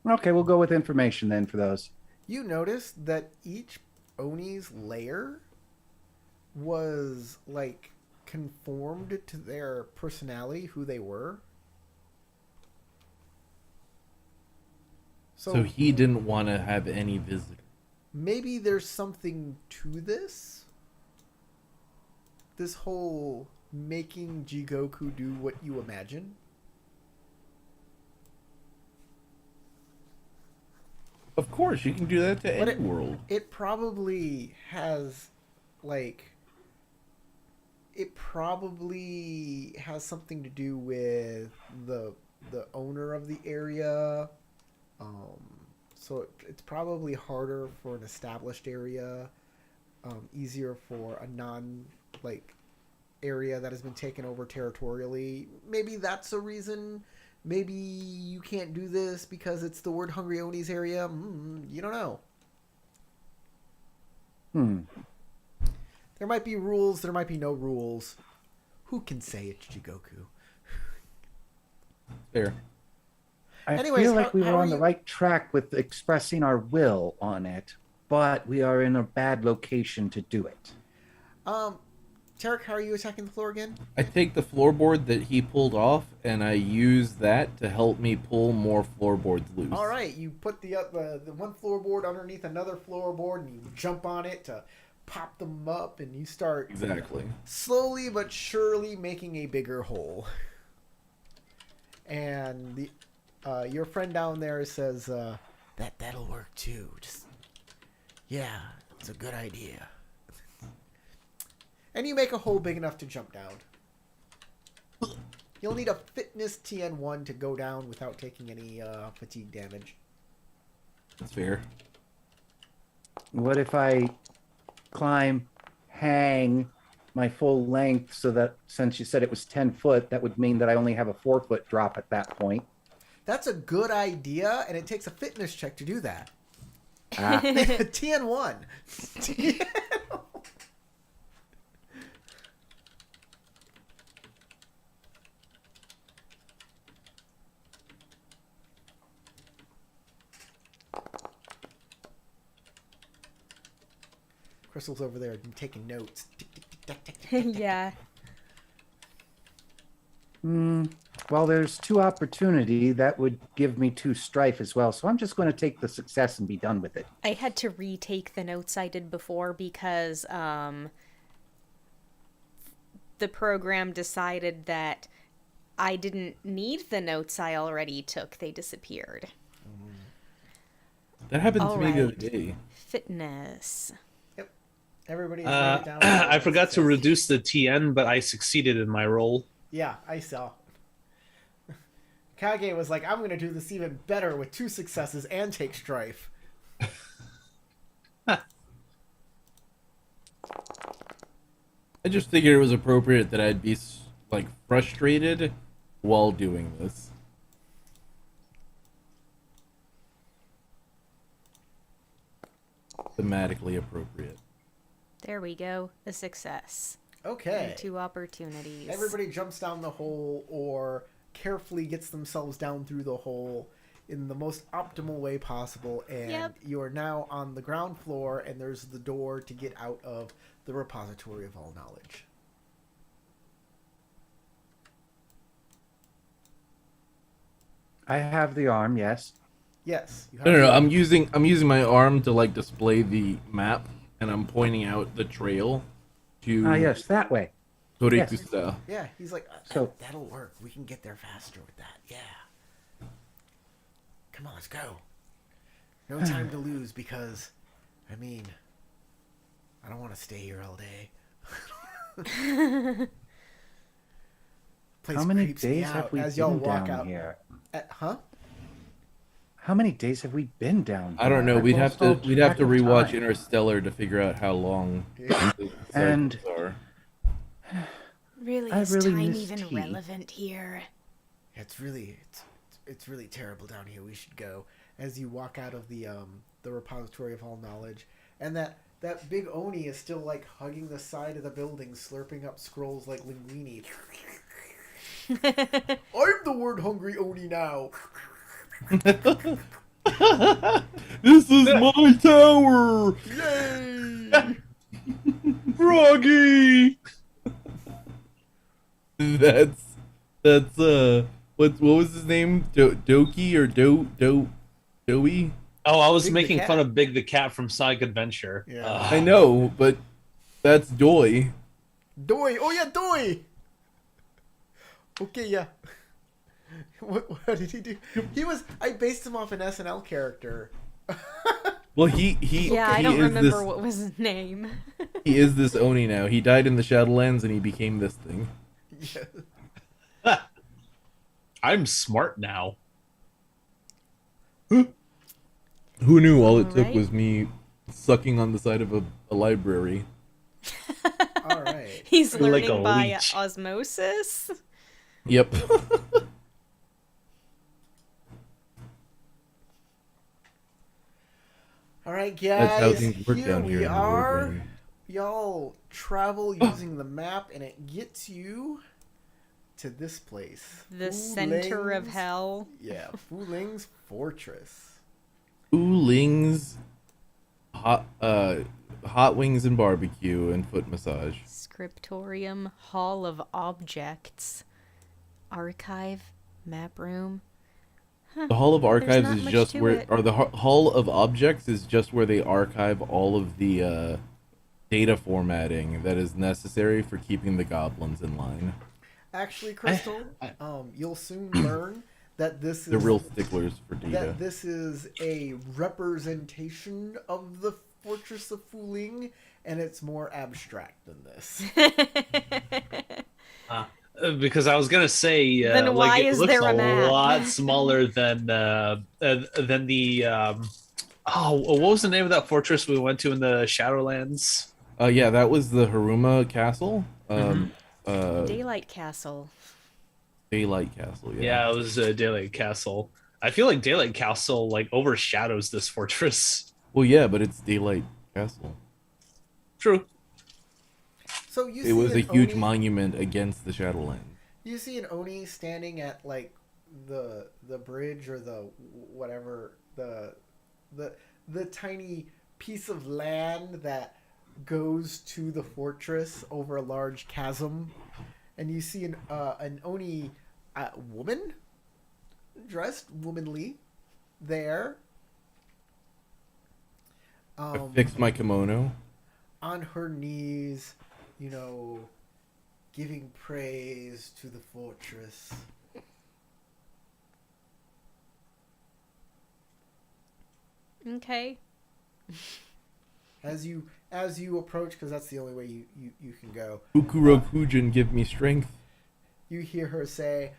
Okay, we'll go with information then for those. You notice that each Oni's lair was like conformed to their personality, who they were. So he didn't want to have any visitors. Maybe there's something to this. This whole making Jigoku do what you imagine. Of course, you can do that to But any world. It probably has, like, it probably has something to do with the owner of the area. So it's probably harder for an established area, easier for a non area that has been taken over territorially. Maybe that's a reason. Maybe you can't do this because it's the word Hungry Oni's area. You don't know. There might be rules. There might be no rules. Who can say it's Jigoku? Fair. I Anyways, feel like we how were are on the you- right track with expressing our will on it, but we are in a bad location to do it. Tarek, how are you attacking the floor again? I take the floorboard that he pulled off, and I use that to help me pull more floorboards loose. All right, you put the one floorboard underneath another floorboard, and you jump on it to pop them up, and you start Exactly. slowly but surely making a bigger hole. And the your friend down there says that'll work too. Just yeah, it's a good idea. And you make a hole big enough to jump down. You'll need a fitness TN1 to go down without taking any fatigue damage. That's fair. What if I hang my full length so that since you said it was 10 foot, that would mean that I only have a 4-foot drop at that point? That's a good idea, and it takes a fitness check to do that. Ah, TN1. Crystal's over there taking notes. Tick, tick, tick, tick, tick, tick, tick. Yeah. well, there's 2 opportunity. That would give me 2 strife as well. So I'm just going to take the success and be done with it. I had to retake the notes I did before because the program decided that I didn't need the notes I already took. They disappeared. That happened to me the other Alright. day. Fitness. Yep. Everybody is write it down. I forgot to reduce the TN, but I succeeded in my roll. Yeah, I saw. Kage was like, I'm going to do this even better with 2 successes and take strife. I just figured it was appropriate that I'd be like frustrated while doing this. Thematically appropriate. There we go. A success. Okay. And 2 opportunities. Everybody jumps down the hole or carefully gets themselves down through the hole in the most optimal way possible, and Yep. you are now on the ground floor, and there's the door to get out of the repository of all knowledge. I have the arm, yes. Yes. You have No. the- I'm using my arm to like display the map, and I'm pointing out the trail to Ah, yes, that way. Torikusa. Yeah, he's like, So- that'll work. We can get there faster with that. Yeah. Come on, let's go. No time to lose because, I mean, I don't want to stay here all day. Place How many creeps me days out have we as y'all been walk down out. here? Huh? How many days have we been down I don't here? know. I've We'd have lost to all rewatch track of time. Interstellar to figure out how long Yeah. the And- cycles are. Really, I is really time miss even tea. relevant here? It's really terrible down here. We should go. As you walk out of the repository of all knowledge, and that big Oni is still like hugging the side of the building, slurping up scrolls like linguini. I'm the word hungry Oni now. This is my tower, Yay! Froggy. That's what was his name? Doki or Doey? Oh, I was Big the making cat. fun of Big the Cat from Sonic Adventure. Yeah. I know, but that's Doy. Doi. Oh yeah, Doi. Okay, yeah. What did he do? I based him off an SNL character. Well, he Yeah, I he don't is remember this, what was his name. he is this Oni now. He died in the Shadowlands and he became this thing. Yeah. I'm smart now. Who knew all it took Alright. was me sucking on the side of a library? All right. He's You're like learning a by leech. osmosis. Yep. All right, That's how guys. things work Here down here we in the are. Woodring. Y'all travel using the map, and it gets you to this place. The center of Leng's- hell. Yeah, Fu Ling's Fortress. Ooling's hot wings and barbecue and foot massage. Scriptorium, Hall of Objects, Archive, Map Room. The Hall of Archives not is much just to where, it. or the Hall of Objects is just where they archive all of the data formatting that is necessary for keeping the goblins in line. Actually, Crystal, you'll soon learn that this is They're real sticklers for data. that this is a representation of the Fortress of Fu Ling, and it's more abstract than this. Because I was gonna say, Then like, why it is looks there a a map? lot smaller than the what was the name of that fortress we went to in the Shadowlands? Yeah, that was the Haruma Castle. Daylight Castle. Daylight Castle. Yeah. Yeah, it was Daylight Castle. I feel like Daylight Castle like overshadows this fortress. Well, yeah, but it's Daylight Castle. True. So you It see was a an huge Oni- monument against the Shadowlands. You see an Oni standing at like the bridge or the whatever the tiny piece of land that goes to the fortress over a large chasm, and you see an Oni woman dressed womanly there. I fixed my kimono. On her knees, you know, giving praise to the fortress. Okay. As you approach, because that's the only way you can go, Fukurokujin, give me strength. you hear her say,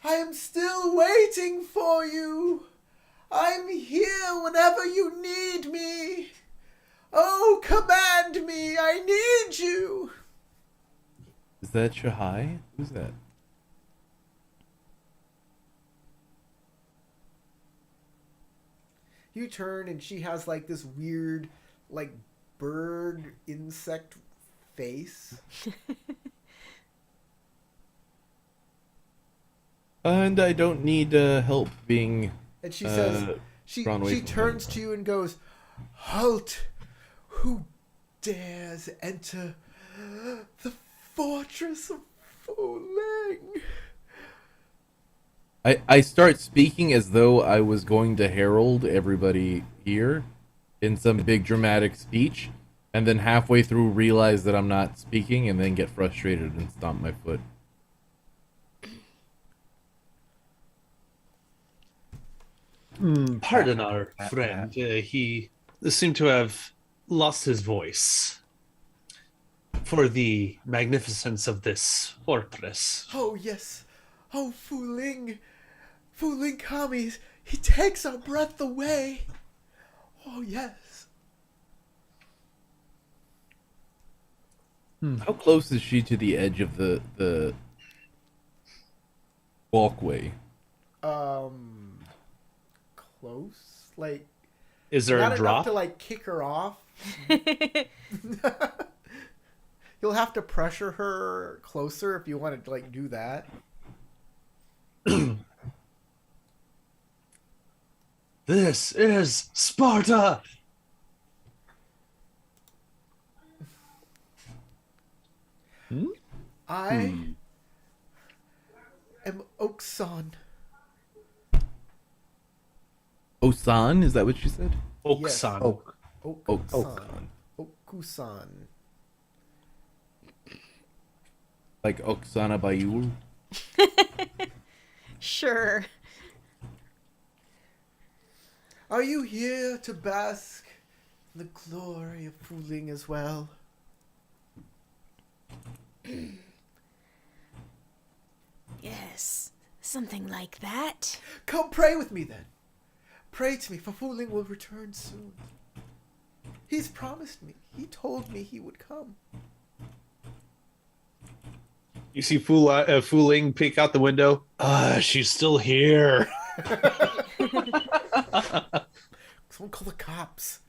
"I am still waiting for you. I'm here whenever you need me. Oh, command me. I need you." Is that Shahai? Who's that? You turn and she has like this weird, like bird insect face. And I don't need help being. And she says, drawn away she from turns him. to you and goes, "Halt! Who dares enter the fortress of Leng?" I start speaking as though I was going to herald everybody here in some big dramatic speech, and then halfway through realize that I'm not speaking, and then get frustrated and stomp my foot. Pardon our friend. He seemed to have lost his voice for the magnificence of this fortress. Oh, yes. Oh, Fu Ling Kami, he takes our breath away. Oh, yes. How close is she to the edge of the walkway? Close? Like, Is there not a enough drop? to, like, kick her off. You'll have to pressure her closer if you want to, like, do that. This is Sparta! I am Oksan. Osan, is that what you said? Oksan. Oak. Oksan. Okusan. Like Oksana Bayul? Sure. Are you here to bask in the glory of Fu Ling as well? Yes, something like that. Come pray with me then. Pray to me, for Fu Ling will return soon. He's promised me. He told me he would come. You see Fu Ling peek out the window. She's still here. Someone call the cops.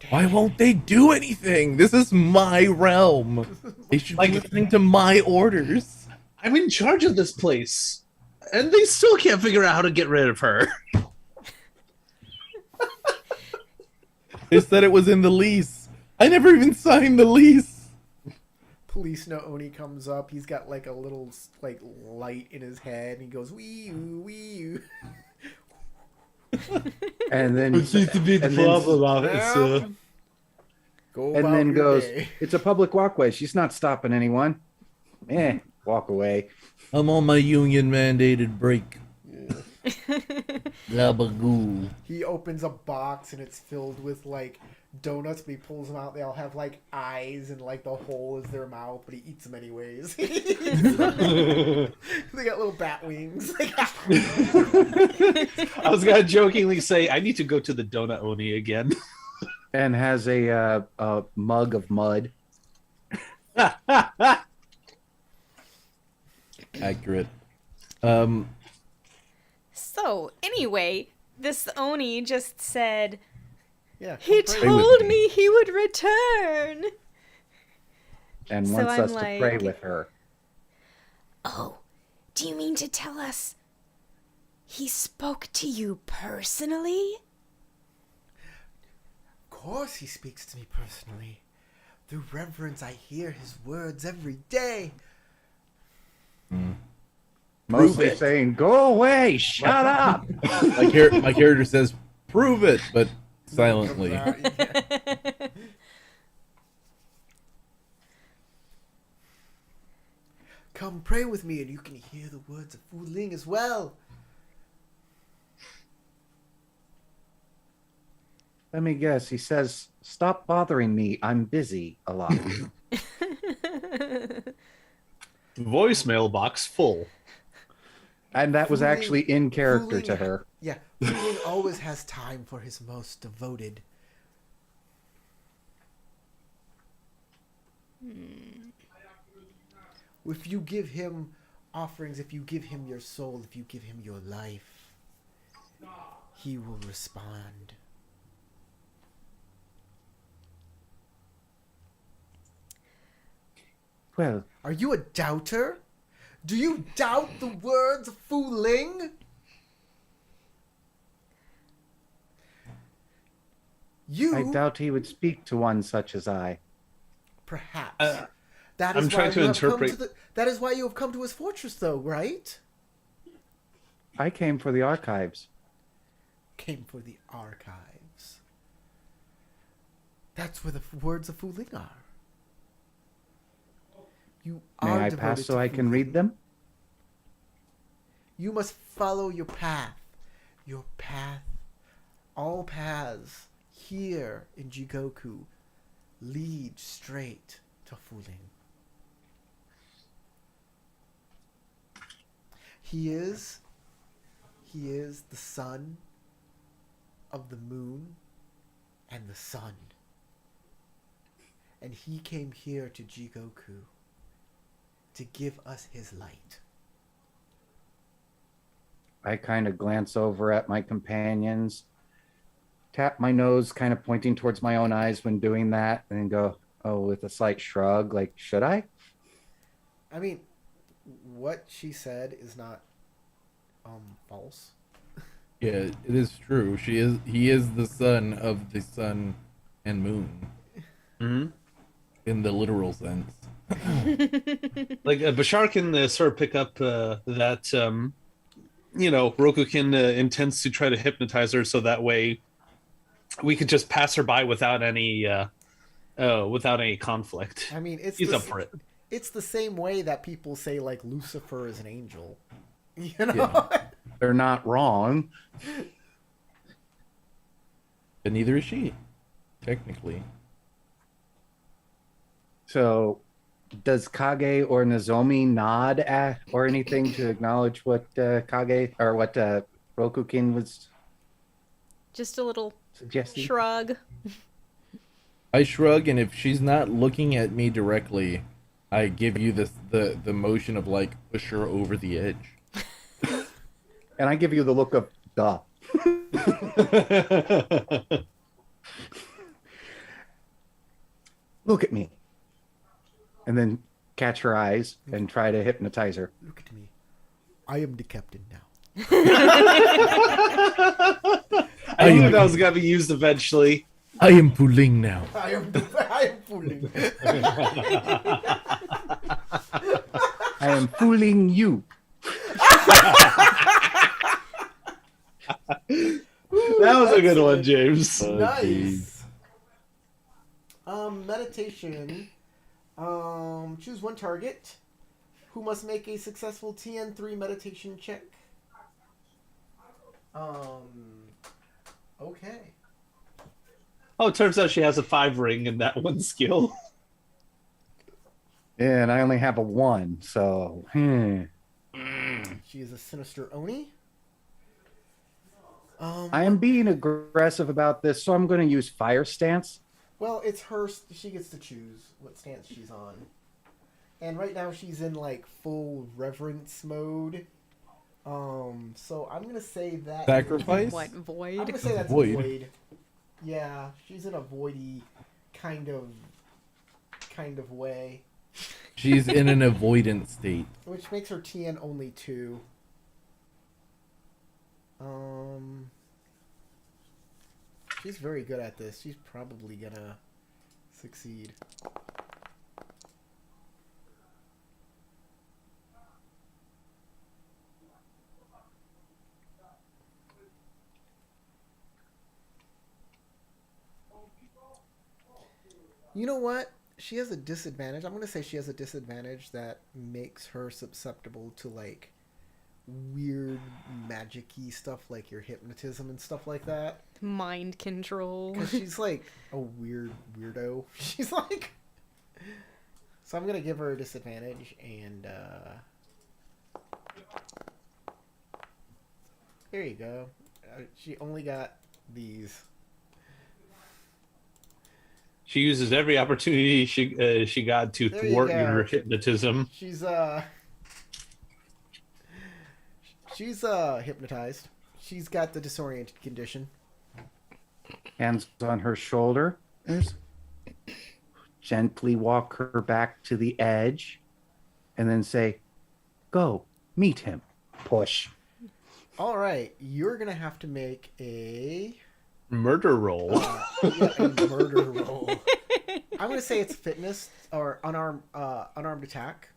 Why won't they do anything? This is my realm. They should be listening to my orders. I'm in charge of this place. And they still can't figure out how to get rid of her. They said it was in the lease. I never even signed the lease. Police Naoni comes up. He's got like a little like light in his head. And he goes wee wee. And then What seems to be the and then- problem of it, sir? Go and about then your goes, day. "It's a public walkway. She's not stopping anyone." Walk away. I'm on my union mandated break. Gabagoo. He opens a box and it's filled with like donuts, but he pulls them out. They all have like eyes and like the hole is their mouth, but he eats them anyways. They got little bat wings. I was gonna jokingly say I need to go to the Donut Oni again. And has a mug of mud. Accurate. So, anyway, this Oni just said, Yeah. he come pray with told me. me he would return. And So wants I'm us to pray like- with her. Oh, do you mean to tell us he spoke to you personally? Of course he speaks to me personally. Through reverence, I hear his words every day. Mostly it. saying, "Go away, shut up." My character says, "Prove it," but silently. Comes out, yeah. Come pray with me and you can hear the words of Fu Ling as well. Let me guess. He says, "Stop bothering me. I'm busy a lot." Voicemail box full. And that was Fu Ling- actually in character Fu Ling- to her. Yeah, Fu Ling always has time for his most devoted. If you give him offerings, if you give him your soul, if you give him your life, he will respond. Well, Are you a doubter? Do you doubt the words of Fu Ling? You I doubt he would speak to one such as I. perhaps. That is I'm why trying to you have come interpret- to that is why you have come to his fortress, though, right? I came for the archives. Came for the archives. That's where the words of Fu Ling are. You May are I devoted pass so to I Fu can Ling. read them? You must follow your path. Your path. All paths here in Jigoku lead straight to Fu Ling. He is the son of the moon and the sun. And he came here to Jigoku to give us his light. I kind of glance over at my companions, tap my nose, kind of pointing towards my own eyes when doing that, and then go, oh, with a slight shrug, like, should I? I mean, what she said is not false. Yeah, it is true. He is the son of the sun and moon Mhm. in the literal sense. Like Bashar can sort of pick up that Rokukin intends to try to hypnotize her, so that way we could just pass her by without any conflict. I mean, He's up for it. It's the same way that people say like Lucifer is an angel. You know? Yeah. They're not wrong. But neither is she, technically. So, does Kage or Nozomi nod at or anything to acknowledge what Kage or what Rokukin was Just a little suggesting? shrug. I shrug, and if she's not looking at me directly, I give you the motion of like push her over the edge. And I give you the look of duh. Look at me. And then catch her eyes and try to hypnotize her. Look at me. I am the captain now. I knew that was gonna be used eventually. I am pulling now. I am fooling. I am fooling you. That was a good one, James. Nice. Meditation. Choose one target who must make a successful TN3 meditation check. Okay. Oh, it turns out she has a 5 ring in that one skill. And I only have a 1, so She is a sinister Oni. I am being aggressive about this, so I'm going to use Fire Stance. Well, it's her. She gets to choose what stance she's on. And right now she's in like full reverence mode. So I'm gonna say that. Sacrifice? What, I'm void? gonna say that's Void. a void. Yeah, she's in a voidy kind of way, She's in an avoidant state. which makes her TN only 2. She's very good at this. She's probably gonna succeed. You know what? She has a disadvantage. I'm going to say she has a disadvantage that makes her susceptible to like weird magic-y stuff like your hypnotism and stuff like that. Mind control. Because she's like a weird weirdo. She's like... So I'm going to give her a disadvantage and... There you go. She only got these. She uses every opportunity she got to There you thwart go. your hypnotism. She's hypnotized. She's got the disoriented condition. Hands on her shoulder. gently walk her back to the edge, and then say, "Go, meet him." Push. All right, you're gonna have to make a Murder roll. a murder roll. I'm gonna say it's fitness or unarmed attack.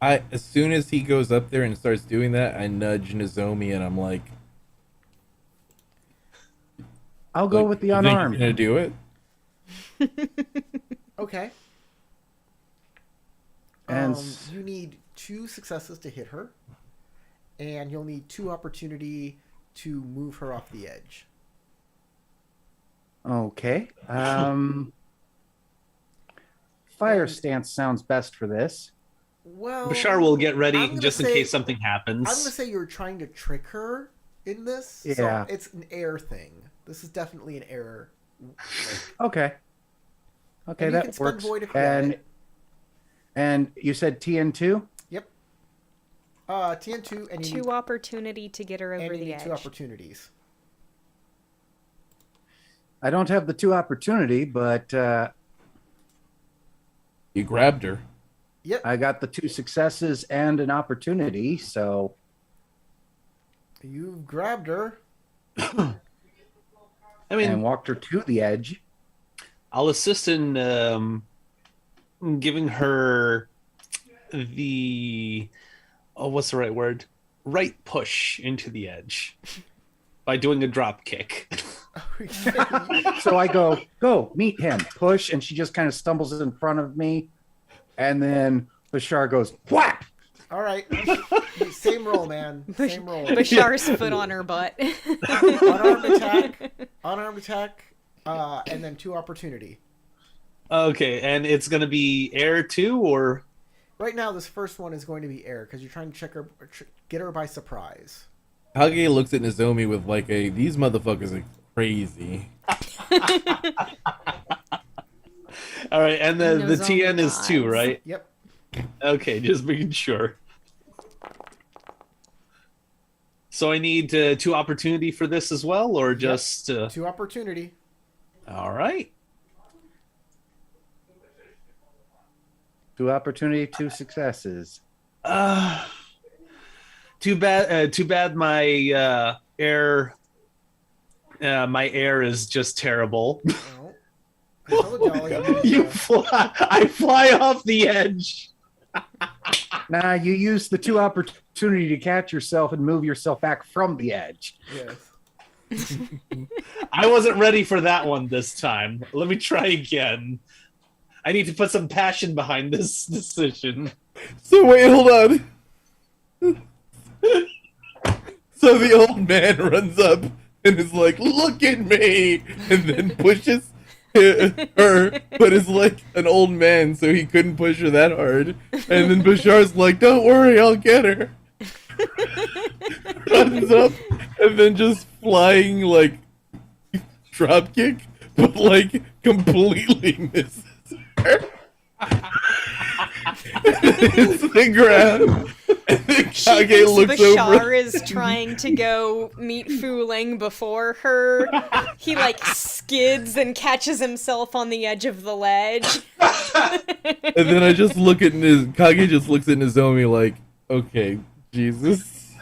As soon as he goes up there and starts doing that, I nudge Nozomi and I'm like, I'll go with the "You think you're unarmed. gonna do it?" Okay. And You need 2 successes to hit her, and you'll need 2 opportunity to move her off the edge. okay. Fire stance sounds best for this. Well, Bashar will get I'm ready gonna just in say- case something happens. I'm gonna say you're trying to trick her in this. Yeah. So it's an air thing. This is definitely an error. Okay. Okay, And you can that spend works. void to create it. And you said TN2? Yep. TN2 and you 2 need, opportunity to get her and over you the need edge. 2 opportunities. I don't have the 2 opportunity, but You grabbed her. Yep. I got the 2 successes and an opportunity, so You've grabbed her. I mean, and walked her to the edge. I'll assist in giving her the what's the right word? Right push into the edge by doing a drop kick. So I go, meet him, push, and she just kind of stumbles in front of me. And then Bashar goes, whap! All right. Same roll, man. Same roll. Bashar's foot on her butt. Unarmed attack, and then 2 opportunity. Okay, and it's gonna be air too, or Right now, this first one is going to be air because you're trying to check her, get her by surprise. Kage looks at Nozomi with like these motherfuckers are crazy. all right, and the Nozomi TN is 2, vibes. right? Yep. Okay, just making sure. So I need 2 opportunity for this as well, or just 2 opportunity. all right? 2 opportunity, 2 successes. Too bad. Too bad. My air is just terrible. Well, I told y'all You fly. I fly off the edge. Nah, you use the 2 opportunity to catch yourself and move yourself back from the edge. Yes. I wasn't ready for that one this time. Let me try again. I need to put some passion behind this decision. So wait, hold on. So the old man runs up and is like, "Look at me," and then pushes her, but is like an old man, so he couldn't push her that hard. And then Bashar's like, "Don't worry, I'll get her." Runs up and then just flying like drop kick, but like completely misses her. Hits the ground. And then Kage looks Bashar over. is trying to go meet Fu Leng before her. He like skids and catches himself on the edge of the ledge. And then I just look at Kage just looks at Nozomi like, "Okay, Jesus,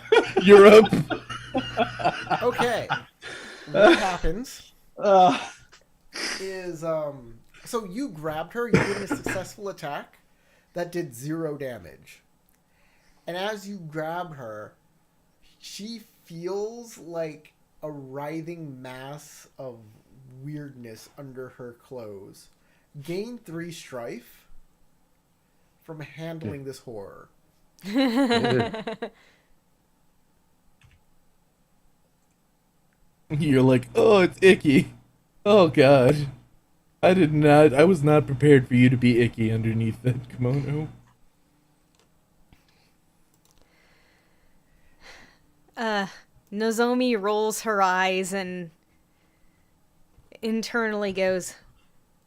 you're up." Okay. What happens is so you grabbed her, you did a successful attack that did 0 damage. And as you grab her, she feels like a writhing mass of weirdness under her clothes. Gain 3 strife from handling this horror. You're like, "Oh, it's icky. Oh God, I was not prepared for you to be icky underneath that kimono." Nozomi rolls her eyes and internally goes,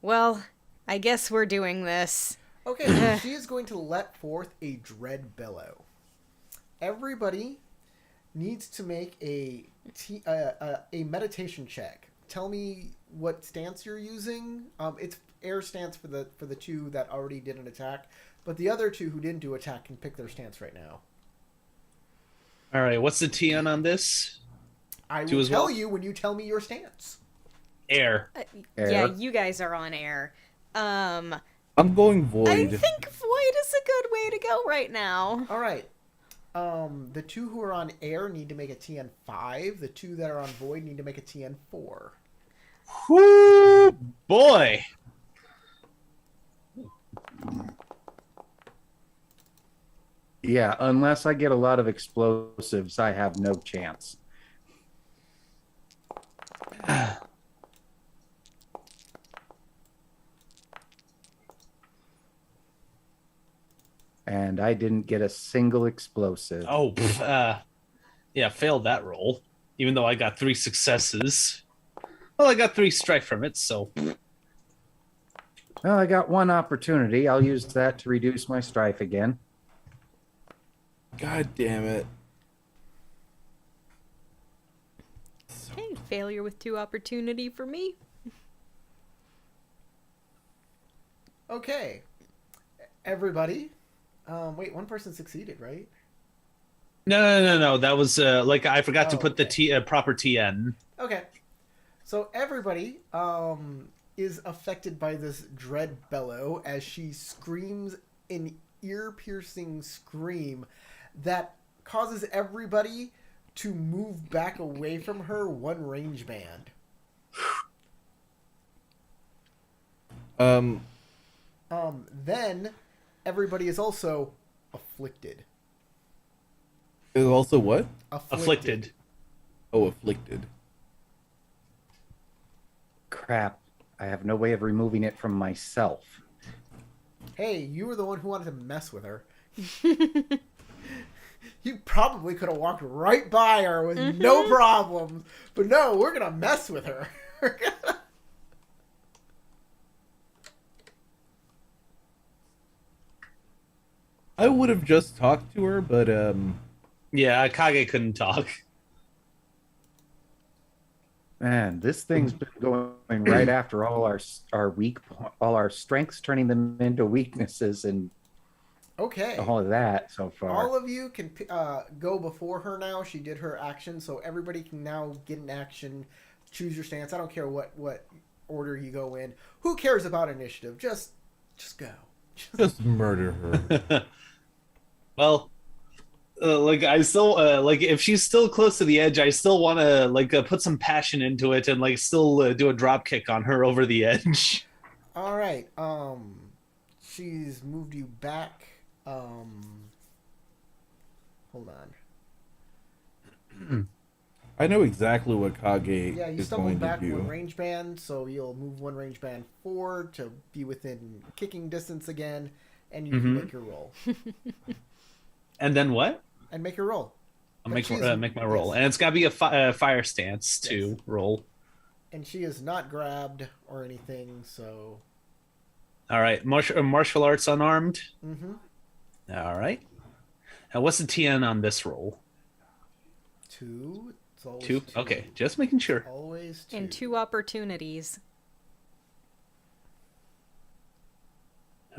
"Well, I guess we're doing this." Okay, so she is going to let forth a dread bellow. Everybody needs to make a meditation check tell me what stance you're using. It's air stance for the two that already did an attack, but the other two who didn't do attack can pick their stance right now. All right, what's the TN on this? I Two will as tell well? you when you tell me your stance. Air. Air. Yeah, you guys are on air. I'm going I void. think void is a good way to go right now. All right. The two who are on air need to make a TN 5. The two that are on void need to make a TN 4. Whoo, boy. Yeah, unless I get a lot of explosives, I have no chance. And I didn't get a single explosive. Oh, yeah, failed that roll. Even though I got 3 successes. Well, I got 3 strike from it, so Well, I got one opportunity. I'll use that to reduce my strife again. God damn it. Okay, failure with 2 opportunity for me. Okay. Everybody. Wait, one person succeeded, right? no. That was like I forgot to Oh, put the okay. proper TN. Okay. So everybody is affected by this dread bellow as she screams an ear-piercing scream that causes everybody to move back away from her one range band. Then everybody is also afflicted. Is also what? Afflicted. Oh, afflicted. Crap. I have no way of removing it from myself. Hey, you were the one who wanted to mess with her. You probably could have walked right by her with no problems. But no, we're going to mess with her. I would have just talked to her, but Yeah, Kage couldn't talk. Man, this thing's been going right after all all our strengths, turning them into weaknesses, and Okay. all of that so far. All of you can go before her now. She did her action, so everybody can now get an action. Choose your stance. I don't care what order you go in. Who cares about initiative? Just go. just murder her. Well, like I still like if she's still close to the edge, I still want to like put some passion into it and like still do a drop kick on her over the edge. All right. She's moved you back. Hold on. I know exactly what Kage Yeah, you is stumbled going to back do. one range band, so you'll move one range band forward to be within kicking distance again, and you can make your roll. And then what? And make your roll. I'll But make she's- make my roll, yes. and it's got to be a fire stance to Yes. roll. And she is not grabbed or anything, so. All right, martial arts unarmed. Mm-hmm. All right. Now, what's the TN on this roll? 2. It's always 2. Okay, just making sure. Always 2. And 2 opportunities.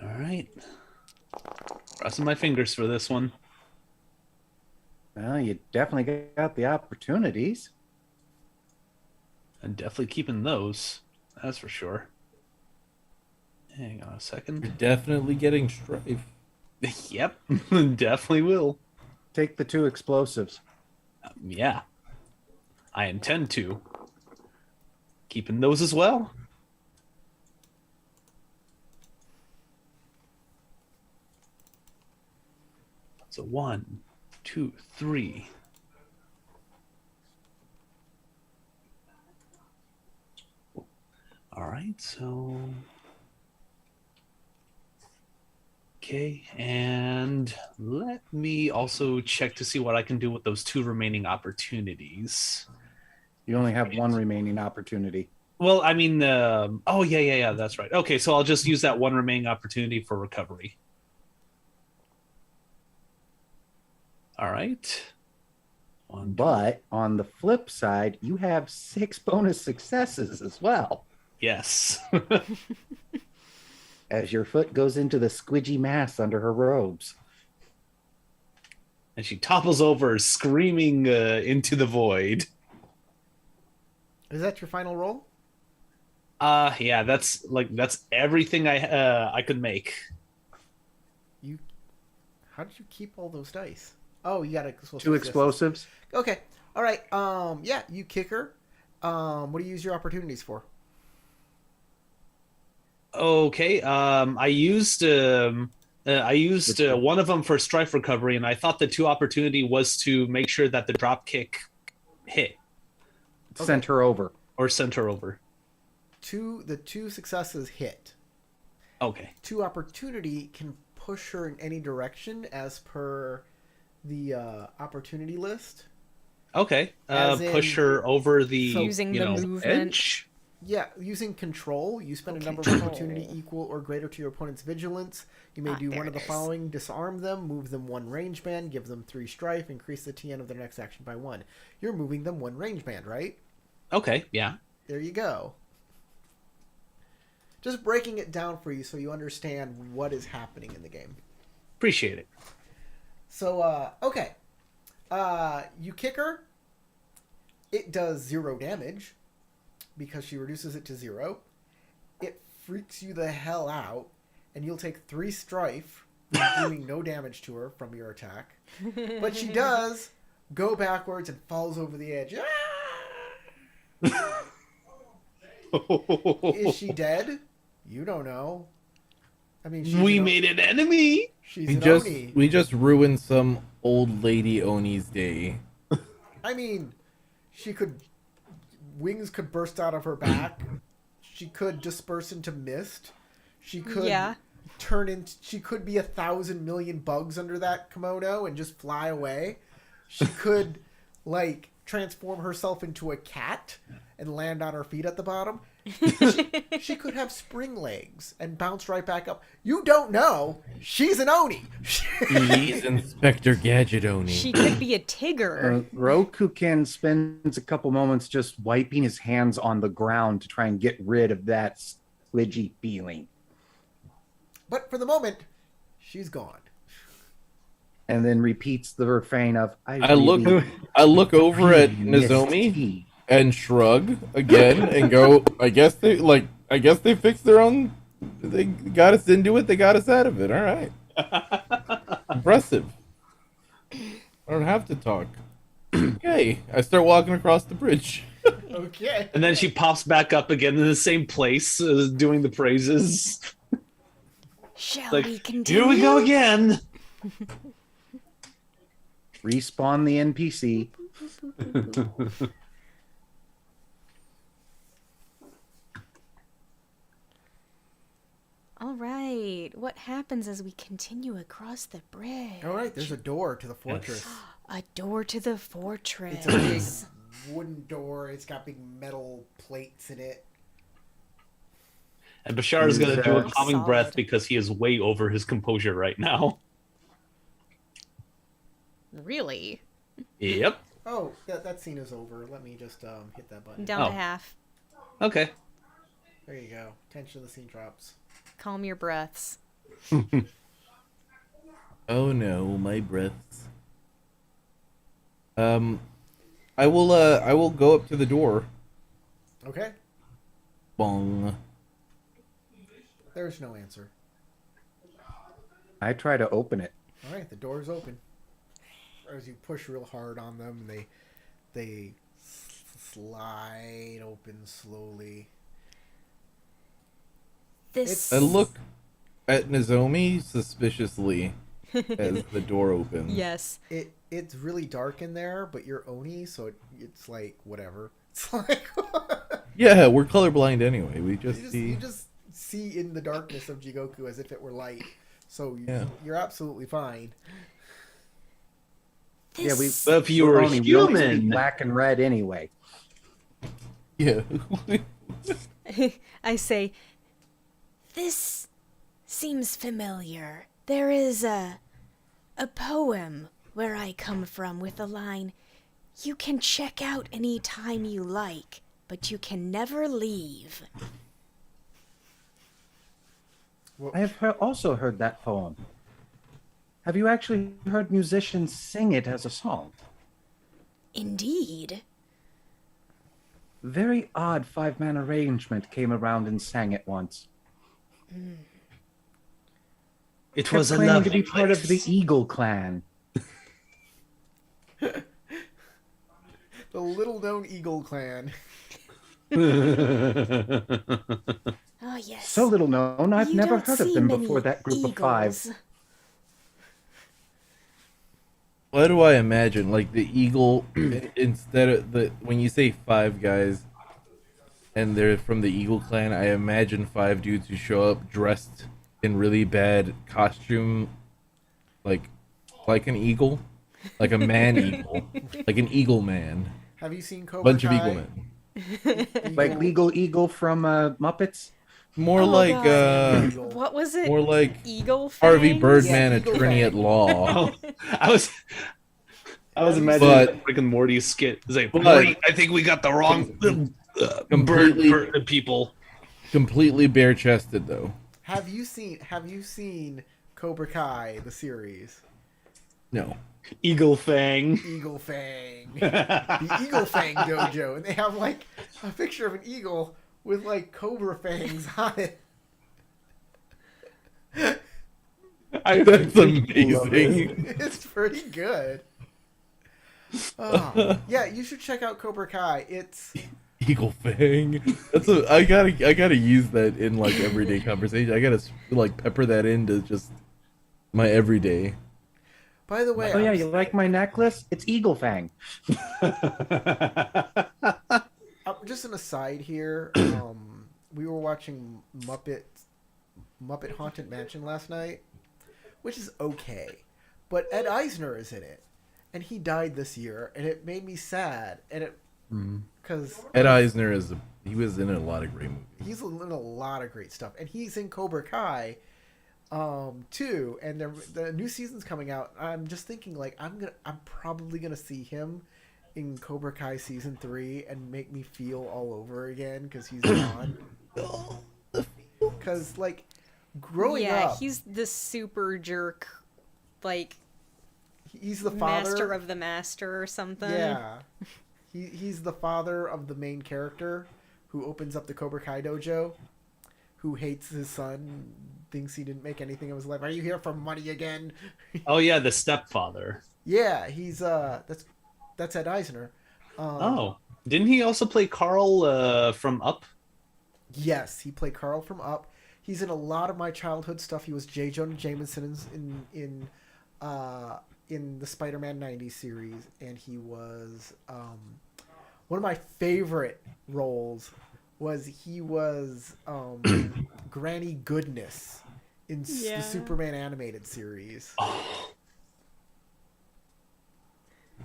All right. Crossing my fingers for this one. Well, you definitely got the opportunities. I'm definitely keeping those. That's for sure. Hang on a You're second. definitely getting strife. Yep, definitely will. Take the 2 explosives. Yeah, I intend to. Keeping those as well. So 1, 2, 3. All right, so okay, and let me also check to see what I can do with those 2 remaining opportunities. You only have one remaining opportunity. Well, I mean, oh yeah, that's right. Okay, so I'll just use that 1 remaining opportunity for recovery. All right. But on the flip side, you have 6 bonus successes as well. Yes. As your foot goes into the squidgy mass under her robes. And she topples over, screaming into the void. Is that your final roll? Yeah, that's everything I could make. How did you keep all those dice? Oh, you got explosives. 2 explosives. Okay. All right. Yeah, you kick her. What do you use your opportunities for? Okay. I used one of them for strife recovery, and I thought the 2 opportunity was to make sure that the drop kick hit Sent her over. or sent her over. The 2 successes hit. Okay. 2 opportunity can push her in any direction as per the opportunity list. Okay. As in- Push her over the So- Using the movement. edge. Yeah, using control, you spend a Okay, number of control. opportunity equal or greater to your opponent's vigilance. You may do there one of the it is. following: disarm them, move them 1 range band, give them 3 strife, increase the TN of their next action by 1. You're moving them 1 range band, right? Okay. Yeah. There you go. Just breaking it down for you so you understand what is happening in the game. Appreciate it. So, okay. You kick her. It does 0 damage because she reduces it to 0. It freaks you the hell out, and you'll take 3 strife, doing no damage to her from your attack. But she does go backwards and falls over the edge. Ah! Is she dead? You don't know. I mean, We made an enemy. She's We an just Oni. we just ruined some old lady Oni's day. I mean, wings could burst out of her back. She could disperse into mist. She could Yeah. she could be 1,000 million bugs under that kimono and just fly away. She could transform herself into a cat and land on her feet at the bottom. She could have spring legs and bounce right back up. You don't know. She's an Oni. She's Inspector Gadget Oni. She could be a Tigger. Rokuken spends a couple moments just wiping his hands on the ground to try and get rid of that squidgy feeling. But for the moment, she's gone. And then repeats the refrain of, I look over at missed Nozomi tea." and shrug again and go, I guess they fixed their own. They got us into it. They got us out of it. All right. Impressive. I don't have to talk. Okay. I start walking across the bridge. Okay. And then she pops back up again in the same place, doing the praises. Shall Like, we continue? here we go again. Respawn the NPC. All right. What happens as we continue across the bridge? All right, there's a door to the fortress. A door to the fortress. It's a big wooden door. It's got big metal plates in it. And Bashar is going to do a calming Solid. breath because he is way over his composure right now. Really? Yep. Oh, that scene is over. Let me just hit that button. Down Oh. to half. Okay. There you go. Tension of the scene drops. Calm your breaths. Oh no, my breaths. I will go up to the door. Okay. Bong. There's no answer. I try to open it. All right, the door's open. As you push real hard on them, they slide open slowly. This. I look at Nozomi suspiciously as the door opens. Yes. It's really dark in there, but you're Oni, so it's like whatever. It's like Yeah, we're colorblind anyway. We just you see. just see in the darkness of Jigoku as if it were light. So Yeah. you're absolutely fine. Yeah, we. This- But if you were we only speak human, black and red anyway. Yeah. I say, this seems familiar. There is a poem where I come from with the line, You can check out any time you like, but you can never leave. I have also heard that poem. Have you actually heard musicians sing it as a song? Indeed. Very odd 5-man arrangement came around and sang it once. It Kept was a claiming to lovely be part of the place. Eagle Clan. The little-known Eagle Clan. Oh, yes. So little known, I've You never don't heard of see them many before that group of eagles. 5. Why do I imagine like the eagle instead of the when you say 5 guys and they're from the Eagle Clan, I imagine 5 dudes who show up dressed in really bad costume, like an eagle, like a man eagle, like an eagle man, Have you seen Cobra bunch of Kai? eagle men. Like Legal Eagle from Muppets? More Oh, like God. Eagle. What was it? more like Eagle Harvey fangs? Birdman, Yeah, Eagle attorney at Fang. law. Oh, I was imagining But- that Rick and Morty skit. It's like, but- Morty, I think we got the wrong Completely- bird people. Completely bare chested though. Have you seen Cobra Kai, the series? No. Eagle Fang. Eagle Fang. The Eagle Fang Dojo. And they have like a picture of an eagle with like cobra fangs on it. That's amazing. It's pretty good. Oh, yeah, you should check out Cobra Kai. It's Eagle Fang. I gotta use that in like everyday conversation. I gotta like pepper that into just my everyday. by the way, Oh yeah, you like my necklace? It's Eagle Fang. Just an aside here. We were watching Muppet Haunted Mansion last night, which is okay, but Ed Eisner is in it, and he died this year, and it made me sad. And it because Ed Eisner he was in a lot of great movies. he's in a lot of great stuff, and he's in Cobra Kai, too. And the new season's coming out. I'm just thinking like I'm probably gonna see him in Cobra Kai season 3 and make me feel all over again because he's gone. Because like growing Yeah, up, he's the super jerk, like, he's the father. master of the master or something. Yeah, he's the father of the main character who opens up the Cobra Kai dojo, who hates his son, thinks he didn't make anything of his life. Are you here for money again? Oh yeah, the stepfather. Yeah, he's that's Ed Eisner. Oh, didn't he also play Carl from Up? Yes, he played Carl from Up. He's in a lot of my childhood stuff. He was J. Jonah Jameson in the Spider-Man 90s series, and he was one of my favorite roles was he was Granny Goodness in Yeah. the Superman animated series.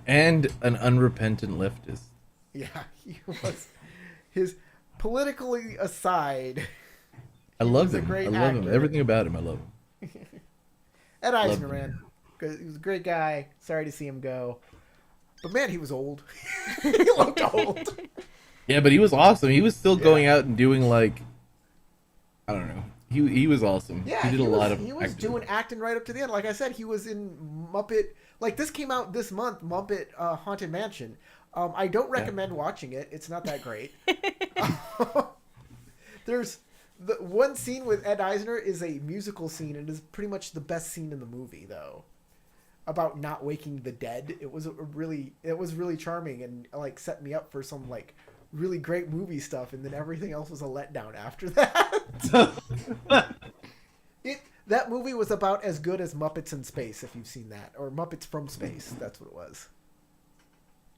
And an unrepentant leftist. Yeah, he was. His politically aside, I He love was a him. great I love him. actor. Everything about him, I love him. Ed Eisner, him. man, because he was a great guy. Sorry to see him go, but man, he was old. He looked old. Yeah, but he was awesome. He was still Yeah. going out and doing like, I don't know. He was awesome. Yeah, he did a lot of. He was acting. doing acting right up to the end. Like I said, he was in Muppet. Like this came out this month, Muppet Haunted Mansion. I don't recommend watching it. It's not that great. There's the one scene with Ed Eisner is a musical scene, and is pretty much the best scene in the movie, though. About not waking the dead. It was really charming and like set me up for some like really great movie stuff, and then everything else was a letdown after that. That movie was about as good as Muppets in Space, if you've seen that, or Muppets from Space. That's what it was.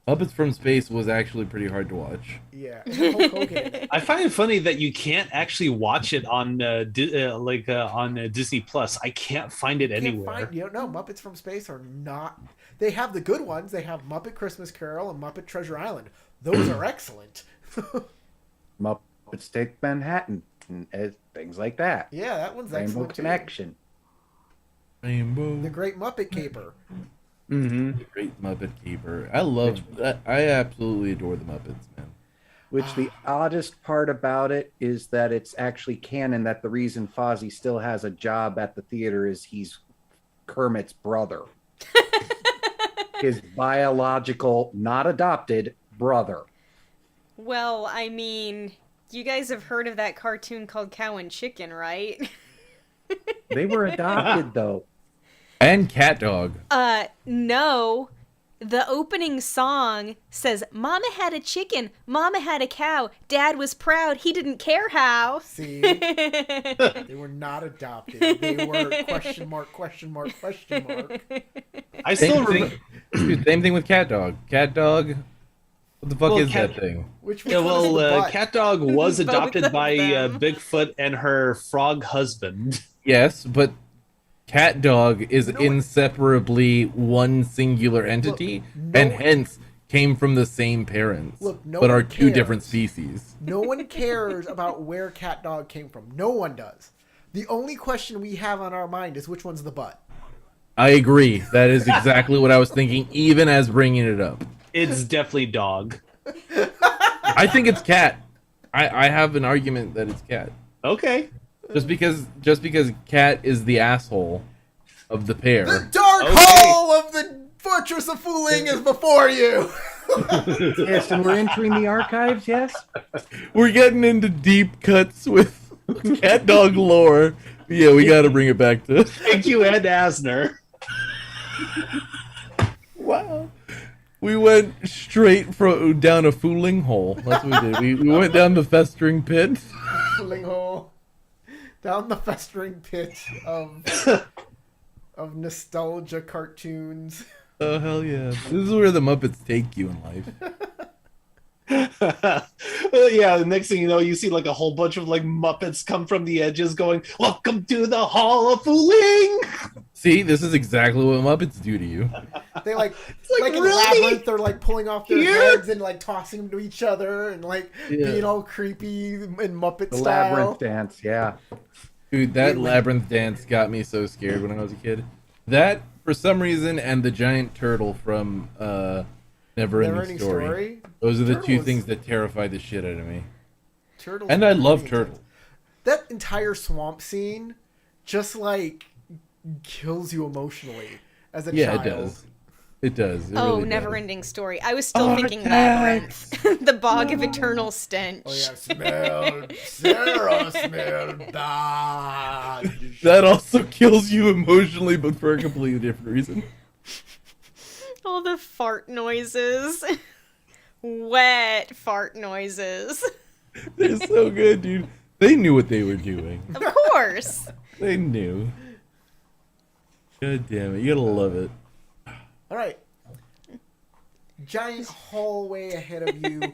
Muppets from Space was actually pretty hard to watch. Yeah, and Hulk Hogan in it. I find it funny that you can't actually watch it on on Disney Plus. I can't find it Can't anywhere. find, no, Muppets from Space are not. They have the good ones. They have Muppet Christmas Carol and Muppet Treasure Island. Those are excellent. Muppets Take Manhattan and things like that. Yeah, that one's Rainbow excellent too. Connection. The Rainbow. Great Muppet Caper. Mm-hmm. Great Muppet Keeper. I love that. I absolutely adore the Muppets, man. Which the oddest part about it is that it's actually canon that the reason Fozzie still has a job at the theater is he's Kermit's brother. His biological, not adopted brother. Well, I mean, you guys have heard of that cartoon called Cow and Chicken, right? They were adopted though. And Cat Dog. No. The opening song says, Mama had a chicken, Mama had a cow, Dad was proud, he didn't care how. See, they were not adopted. They were question mark, question mark, question mark. I still Same remember. thing, same thing with Cat Dog. Cat Dog. What the fuck Well, is Cat- that thing? Which Yeah, one is the butt? Cat Dog was Both adopted of by them. Bigfoot and her frog husband. Yes, but Cat Dog is No, inseparably one singular entity, no and one- hence came from the same parents, Look, no but are one two different cares. species. No one cares about where Cat Dog came from. No one does. The only question we have on our mind is which one's the butt. I agree. That is exactly what I was thinking, even as bringing it up. It's definitely dog. I think it's Cat. I have an argument that it's Cat. Okay. Just because Cat is the asshole of the The pair. dark Okay. hole of the Fortress of Fooling is before you. Yes, and we're entering the archives, yes? We're getting into deep cuts with Cat Dog lore. Yeah, we got to bring it back to. Thank you, Ed Asner. Wow. We went straight down a fooling hole. That's what we did. We went down the festering pit. Fooling hole. Down the festering pit of nostalgia cartoons. Oh, hell yeah. This is where the Muppets take you in life. Yeah, the next thing you know, you see like a whole bunch of like Muppets come from the edges going, "Welcome to the Hall of Fooling!" See, this is exactly what Muppets do to you. They like like, in really? Labyrinth, they're like pulling off their Here? heads and like tossing them to each other and like Yeah. being all creepy in Muppet The style. labyrinth dance, yeah. Dude, that labyrinth dance got me so scared when I was a kid. That, for some reason, and the giant turtle from Neverending Never-ending Story. Those are the Turtle two was- things that terrified the shit out of me. Turtles And I love pretty turtles. That entire swamp scene just like kills you emotionally as a Yeah, child. it does. It does. It Oh, really does. Never-ending Story. I was still Oh, thinking thanks. Labyrinth. The bog of eternal stench. Oh yeah, Sarah smelled bad. That also kills you emotionally, but for a completely different reason. All the fart noises. Wet fart noises. They're so good, dude. They knew what they were doing. Of course. They knew. God damn it. You gotta love it. All right. Giant hallway ahead of you.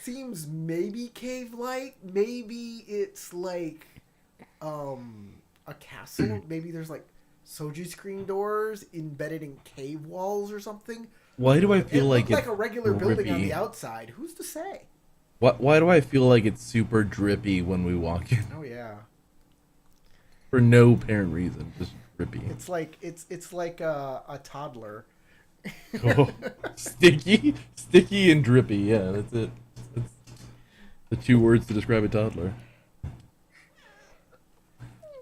Seems maybe cave-like. Maybe it's like a castle. Maybe there's like soju screen doors embedded in cave walls or something. Why do I It feel looked like like it's a regular building on drippy? the outside. Who's to say? Why do I feel like it's super drippy when we walk in? Oh yeah. For no apparent reason. Just drippy. It's like a toddler. Oh, sticky and drippy. Yeah, that's it. That's the two words to describe a toddler.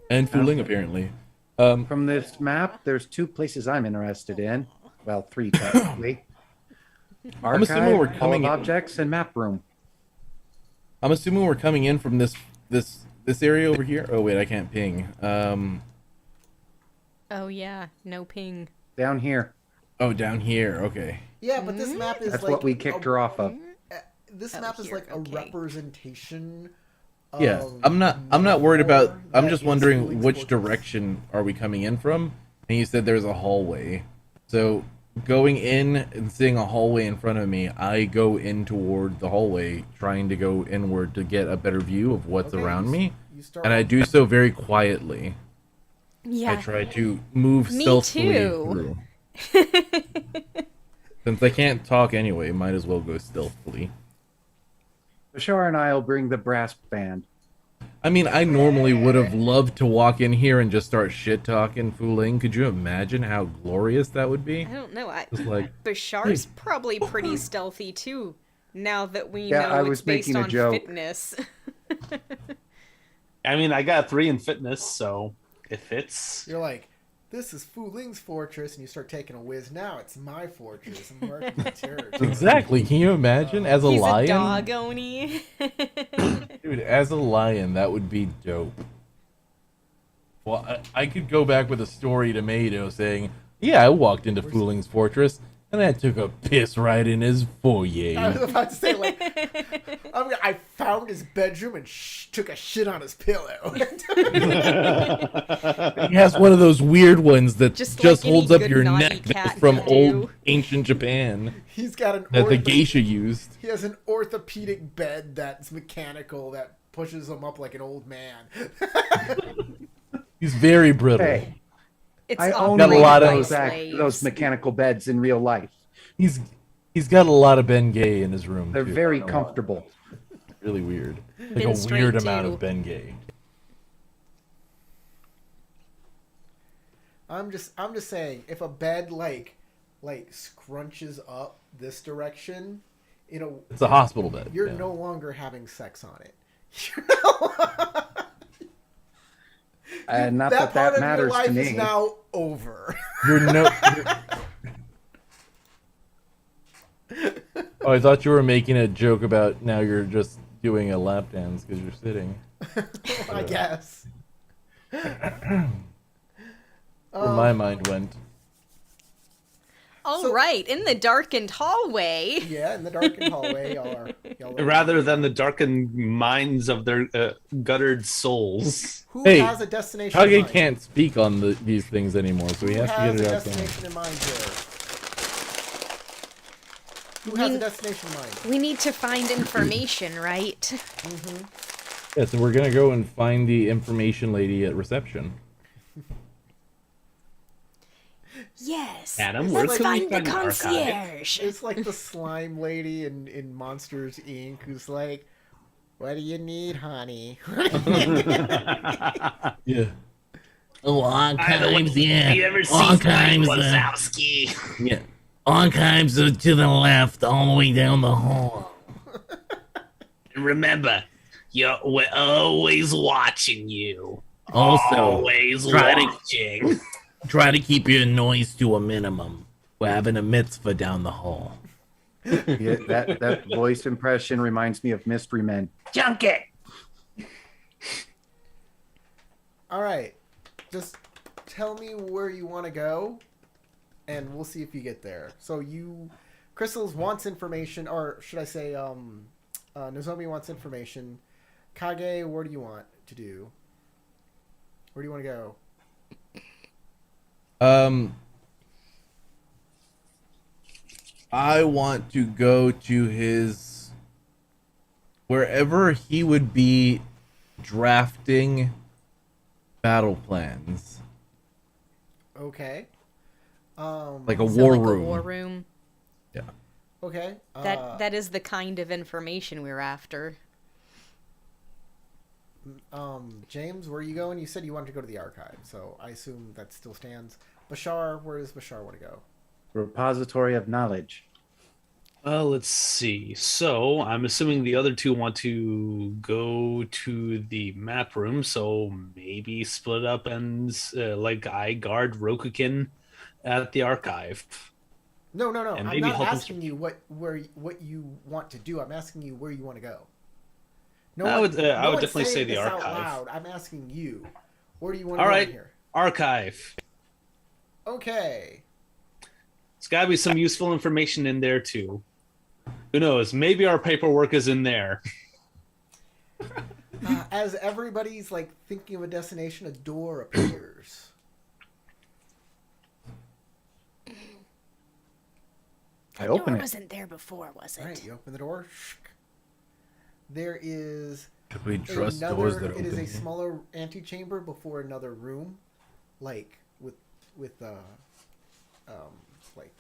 And fooling, apparently. From this map, there's two places I'm interested in. Well, three technically. I'm assuming we're Archive, Hall coming of in- Objects, and map room. I'm assuming we're coming in from this area over here. Oh wait, I can't ping. Oh yeah, no ping. Down here. Oh, down here. Okay. Yeah, but this map is That's like what we kicked her off of. This Oh, map is here, like a okay. representation. Yeah, of I'm not worried about. I'm that just is wondering Fooling's which Fortress. direction are we coming in from? And you said there's a hallway. So going in and seeing a hallway in front of me, I go in toward the hallway, trying to go inward to get a better view of what's Okay, around you s- me. you start And I off- do so very quietly. Yeah. I try to move Me stealthily too. through. Since I can't talk anyway, might as well go stealthily. Bashar and I will bring the brass band. I mean, I normally would have loved to walk in here and just start shit talking Fu Ling. Could you imagine how glorious that would be? I don't know. Just like, Bashar's probably pretty stealthy too. Now that we Yeah, know I it's was based making a on joke. fitness. I mean, I got 3 in fitness, so it fits. You're like, this is Fu Ling's fortress, and you start taking a whiz. Now it's my fortress. I'm marking the territory. exactly. Can you imagine as a He's lion? a dog oni. Dude, as a lion, that would be dope. Well, I could go back with a story to Mado saying, yeah, I walked into Fu Ling's fortress, and I took a piss right in his I foyer. was about to say, like, I found his bedroom and took a shit on his pillow. He has one of those weird ones that Just just like holds any up good your naughty neck cat that's from can old do. ancient Japan He's got an that the geisha used. He has an orthopedic bed that's mechanical that pushes him up like an old man. He's very brittle. Hey, It's I own Got a one lot of of- those mechanical beds in real life. He's got a lot of Bengay in his room. They're too. very comfortable. Really weird. Like Been a straight weird amount too. of Bengay. I'm just saying, if a bed like scrunches up this direction, It's a hospital bed. you're yeah. no longer having sex on it. And not that part that of your matters life to is me. now over. You're no. Oh, I thought you were making a joke about now you're just doing a lap dance because you're sitting. I guess. Where my mind went. All So- right, in the darkened hallway. Yeah, in the darkened hallway, y'all are Rather than the darkened minds of their guttered souls. Who Hey, has a destination in Kage mind? can't speak on these things anymore, so he Who has to has get a it out there. destination in mind here? Who has a destination in mind? We need to find information, right? Yeah, so we're gonna go and find the information lady at reception. Yes. Adam, where Let's can we find the find the archive? concierge. It's like the slime lady in Monsters Inc. who's like, "What do you need, honey?" Yeah. Oh, archives, yeah. Have you ever seen Archives, Wazowski? yeah. Archives are to the left, all the way down the hall. And remember, we're always watching you. Also, Always try to- watching. try to keep your noise to a minimum. We're having a mitzvah down the hall. Yeah, that voice impression reminds me of Mystery Men. Junket. All right, just tell me where you want to go, and we'll see if you get there. So Crystals wants information, or should I say, Nozomi wants information. Kage, what do you want to do? Where do you want to go? I want to go to his wherever he would be drafting battle plans, Okay. like a So war like room. A war room. Yeah. Okay. That is the kind of information we're after. James, where are you going? You said you wanted to go to the archive, so I assume that still stands. Bashar, where does Bashar want to go? Repository of knowledge. Let's see. So I'm assuming the other two want to go to the map room, so maybe split up and like I guard Rokukin at the archive. No. And I'm maybe not help him asking you what you want to do. I'm asking you where you want to go. No I would one's definitely saying say the this out archive. loud. I'm asking you. Where do you want to All go right. in here? Archive. Okay. There's got to be some useful information in there too. Who knows? Maybe our paperwork is in there. As everybody's like thinking of a destination, a door appears. I open it. wasn't there before, was it? All right, you open the door. There is Should we trust doors that it open? is a smaller antechamber before another room, like with like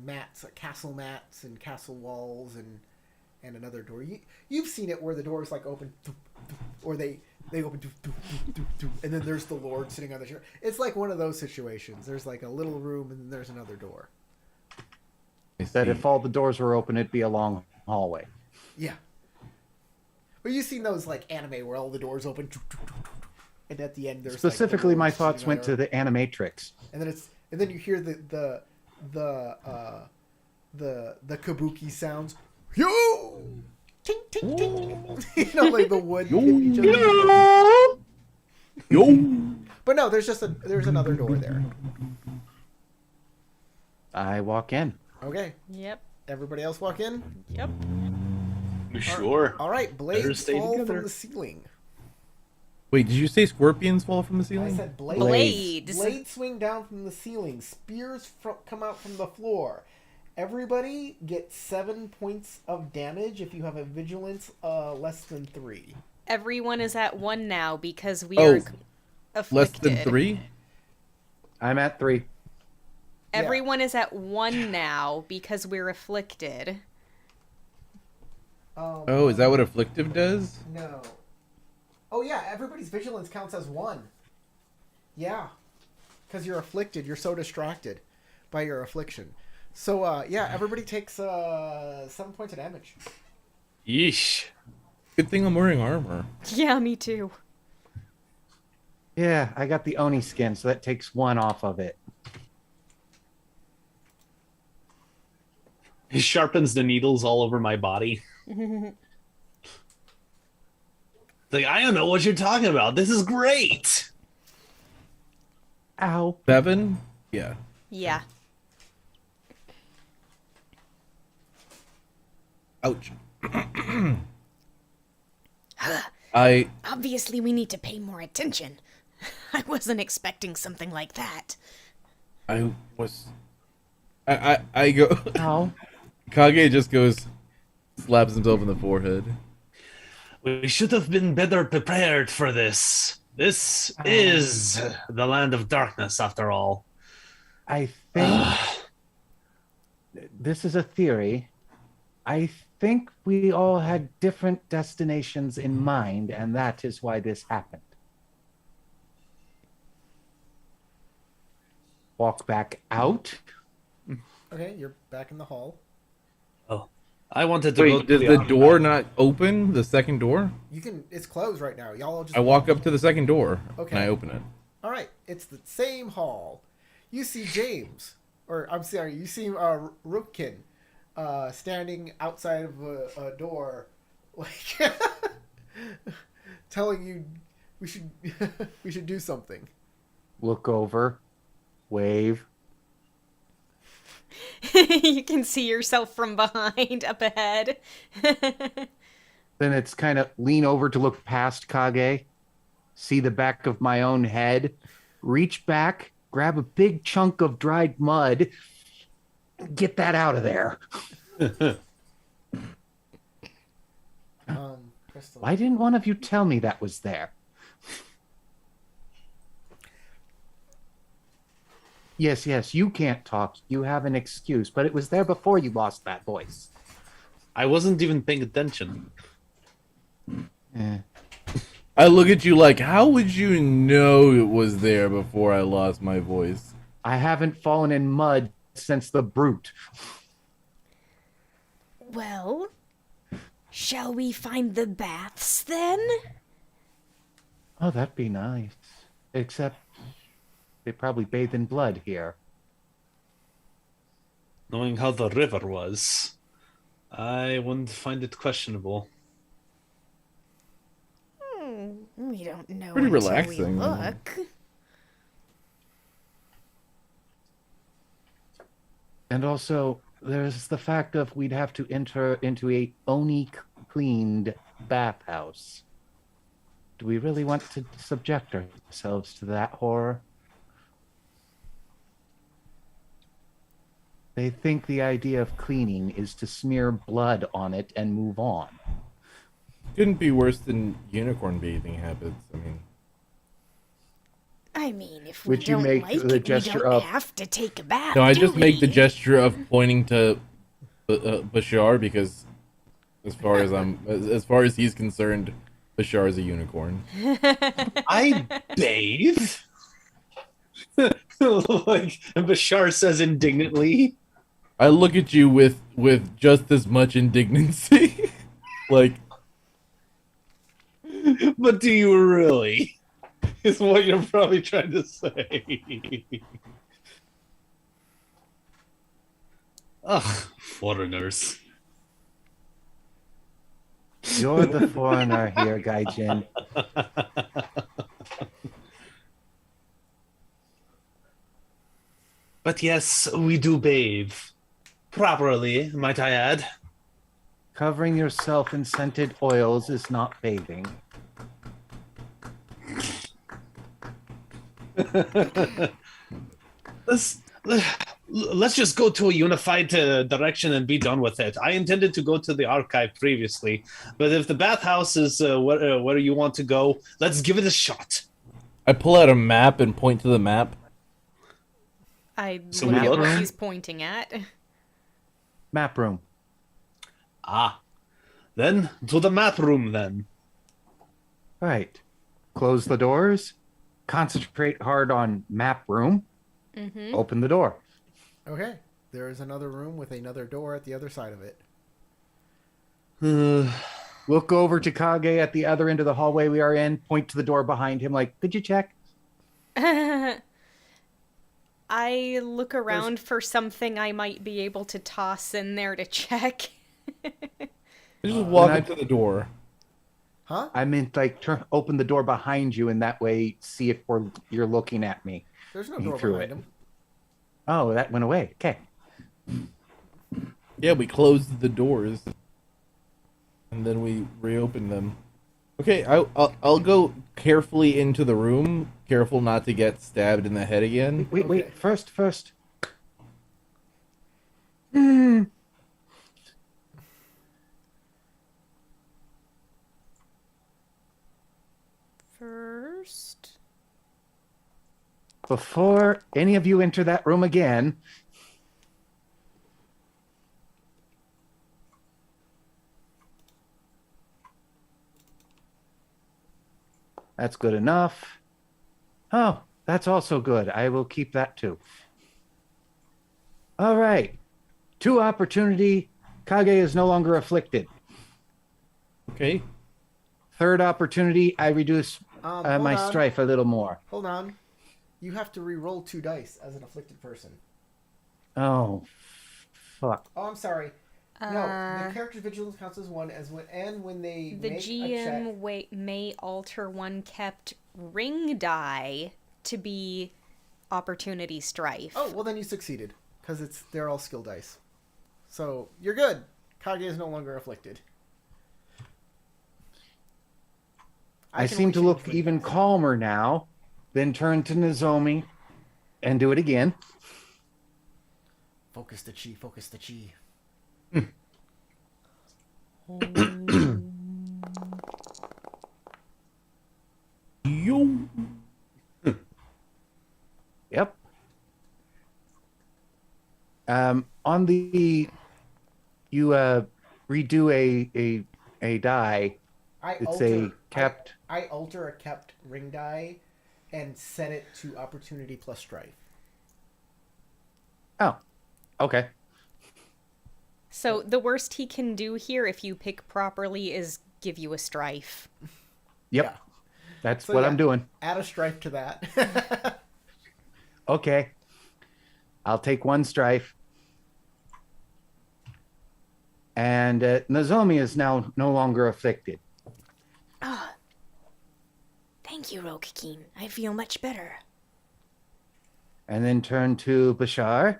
mats, like castle mats and castle walls, and and another door. You've seen it where the doors like open, or they open, and then there's the Lord sitting on the chair. It's like one of those situations. There's like a little room, and then there's another door. That if all the doors were open, it'd be a long hallway. Yeah. But you've seen those like anime where all the doors open, and at the end there's Specifically, like, my thoughts went to the Animatrix. and then you hear the kabuki sounds. Yo! Ting ting ting. You know, like the wood. hitting each other. Yo. But no, there's another door there. I walk in. Okay. Yep. Everybody else walk in. Yep. Sure. All right. Better Blades stay fall together. from the ceiling. Wait, did you say scorpions fall from the I ceiling? said blades. Blades. Blades swing down from the ceiling. Spears come out from the floor. Everybody gets 7 points of damage if you have a vigilance less than 3. Everyone is at 1 now because we Oh, are afflicted. Less than 3? I'm at 3. Everyone is at 1 now because we're afflicted. Oh, is that what afflictive does? No. Oh yeah, everybody's vigilance counts as 1. Yeah, because you're afflicted. You're so distracted by your affliction. So yeah, everybody takes 7 points of damage. Yeesh. Good thing I'm wearing armor. Yeah, me too. Yeah, I got the Oni skin, so that takes 1 off of it. He sharpens the needles all over my body. Like, I don't know what you're talking about. This is great. Ow. 7? Yeah. Yeah. Ouch. Obviously, we need to pay more attention. I wasn't expecting something like that. I go. Ow. Kage just goes, slaps himself in the forehead. We should have been better prepared for this. This is the land of darkness, after all. I think this is a theory. I think we all had different destinations in mind, and that is why this happened. Walk back out. Okay, you're back in the hall. Oh, I wanted to go. Wait, does the door not open? The second door? You can. It's closed right now. Y'all just. I walk up to the second door Okay. and I open it. All right, it's the same hall. You see James, or I'm sorry, you see Rookkin, standing outside of a door, like telling you we should we should do something. Look over. Wave. You can see yourself from behind up ahead. Then it's kind of lean over to look past Kage, see the back of my own head, reach back, grab a big chunk of dried mud, get that out of there. Crystal. Why didn't one of you tell me that was there? Yes, you can't talk. You have an excuse, but it was there before you lost that voice. I wasn't even paying attention. Eh. I look at you like, how would you know it was there before I lost my voice? I haven't fallen in mud since the brute. Well, shall we find the baths then? Oh, that'd be nice. Except they probably bathe in blood here. Knowing how the river was, I wouldn't find it questionable. We don't know Pretty until relaxing. we look. And also, there's the fact of we'd have to enter into a Oni cleaned bathhouse. Do we really want to subject ourselves to that horror? They think the idea of cleaning is to smear blood on it and move on. Couldn't be worse than unicorn bathing habits. I mean, if we Would you don't make like the it, we gesture don't of- have to take a bath. No, I do just make the we? gesture of pointing to Bashar because As far as he's concerned, Bashar is a unicorn. I bathe. Like Bashar says indignantly. I look at you with just as much indignancy. Like, But do you really? Is what you're probably trying to say. Ugh, foreigners. You're the foreigner here, Gaijin. But yes, we do bathe. Properly, might I add. Covering yourself in scented oils is not bathing. Let's just go to a unified direction and be done with it. I intended to go to the archive previously, but if the bathhouse is where you want to go, let's give it a shot. I pull out a map and point to the map. I So look we at look? what he's pointing at. Map room. Ah, then to the map room then. Right. Close the doors. Concentrate hard on map room. Mm-hmm. Open the door. Okay. There is another room with another door at the other side of it. Look over to Kage at the other end of the hallway we are in. Point to the door behind him like, did you check? I look around for something I might be able to toss in there to check. I just walk when I- up to the door. Huh? I meant like open the door behind you and that way see if you're looking at me. There's no He door threw behind it. him. Oh, that went away. Okay. Yeah, we closed the doors, and then we reopened them. Okay, I'll go carefully into the room, careful not to get stabbed in the head again. Wait. Okay. First. First. Before any of you enter that room again, that's good enough. Oh, that's also good. I will keep that too. All right. 2 opportunity. Kage is no longer afflicted. Okay. 3rd opportunity, I reduce Hold my on. strife a little more. Hold on. You have to re-roll 2 dice as an afflicted person. Oh, fuck. Oh, I'm sorry. No, the character's vigilance counts as 1, and when they The make a check. GM may alter one kept ring die to be opportunity strife. Oh, well then you succeeded, because they're all skill dice. So you're good. Kage is no longer afflicted. I can seem only to change look what even it is. calmer now. Then turn to Nozomi and do it again. Focus the chi. Focus the chi. Yo. Yep. On the you redo a die. It's a kept. I alter a kept ring die, and set it to opportunity plus strife. Oh, okay. So the worst he can do here, if you pick properly, is give you a strife. Yep. Yeah. That's So what yeah. I'm doing. Add a strife to that. Okay. I'll take 1 strife. And Nozomi is now no longer afflicted. Thank you, Rokakin. I feel much better. And then turn to Bashar.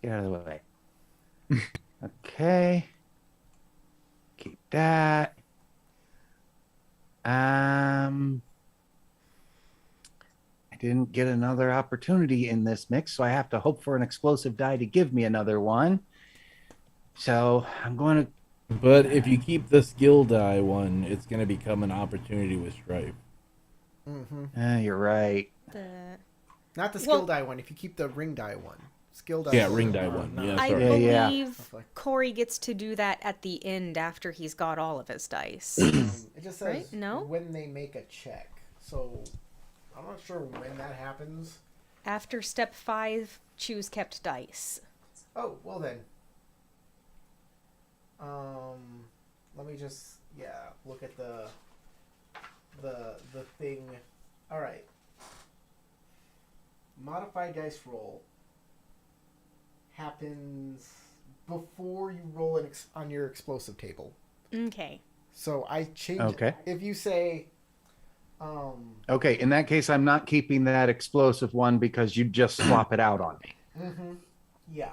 Get out of the way. Okay. Keep that. I didn't get another opportunity in this mix, so I have to hope for an explosive die to give me another one. So I'm going to. But if you keep the skill die one, it's going to become an opportunity with strife. Mm-hmm. You're right. Not the Well- skill die one. If you keep the ring die one. Skill die. Yeah, one. ring die one. Yeah, I sorry. Yeah. believe Okay. Corey gets to do that at the end after he's got all of his dice. It just says Right? No? when they make a check. So I'm not sure when that happens. After step 5, choose kept dice. Oh, well then. Let me just look at the thing. All right. Modified dice roll happens before you roll on your explosive table. Okay. So I changed. Okay. If you say, Okay, in that case, I'm not keeping that explosive one because you just swap it out on me. yeah,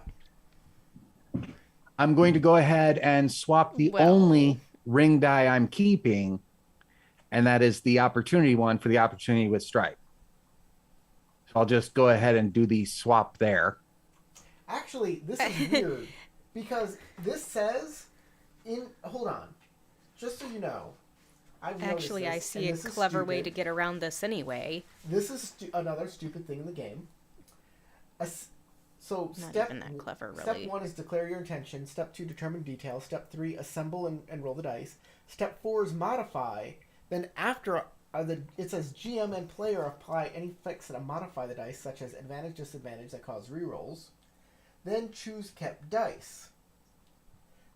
I'm going to go ahead and swap the Well- only ring die I'm keeping, and that is the opportunity one for the opportunity with stripe. So I'll just go ahead and do the swap there. actually, this is weird because this says hold on, just so you know. I've noticed Actually, this, I and see a this is clever way to stupid. get around this anyway. This is another stupid thing in the game. So Not step even that clever, Step really. 1 is declare your intention. Step 2, determine details. Step 3, assemble and roll the dice. Step 4 is modify. Then after it says GM and player apply any effects that modify the dice, such as advantage, disadvantage that cause rerolls. Then choose kept dice.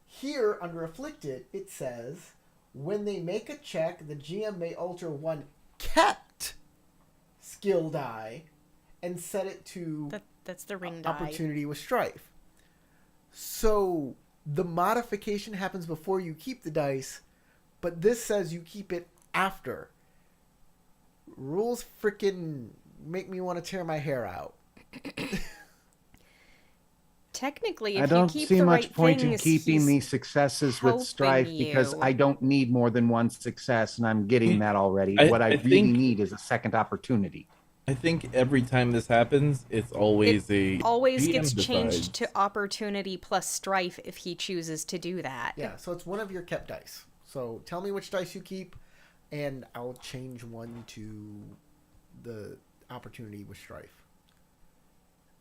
Here under afflicted, it says when they make a check, the GM may alter one kept skill die and set it to That's the ring die. opportunity with strife. So the modification happens before you keep the dice, but this says you keep it after. Rules freaking make me want to tear my hair out. Technically, I if don't you keep see the much right point in things, keeping he's the successes with helping strife because you. I don't need more than one success, and I'm getting that already. I- What I I really think- need is a second opportunity. I think every time this happens, it's always always GM gets decides. changed to opportunity plus strife if he chooses to do that. Yeah, so it's one of your kept dice. So tell me which dice you keep, and I'll change one to the opportunity with strife.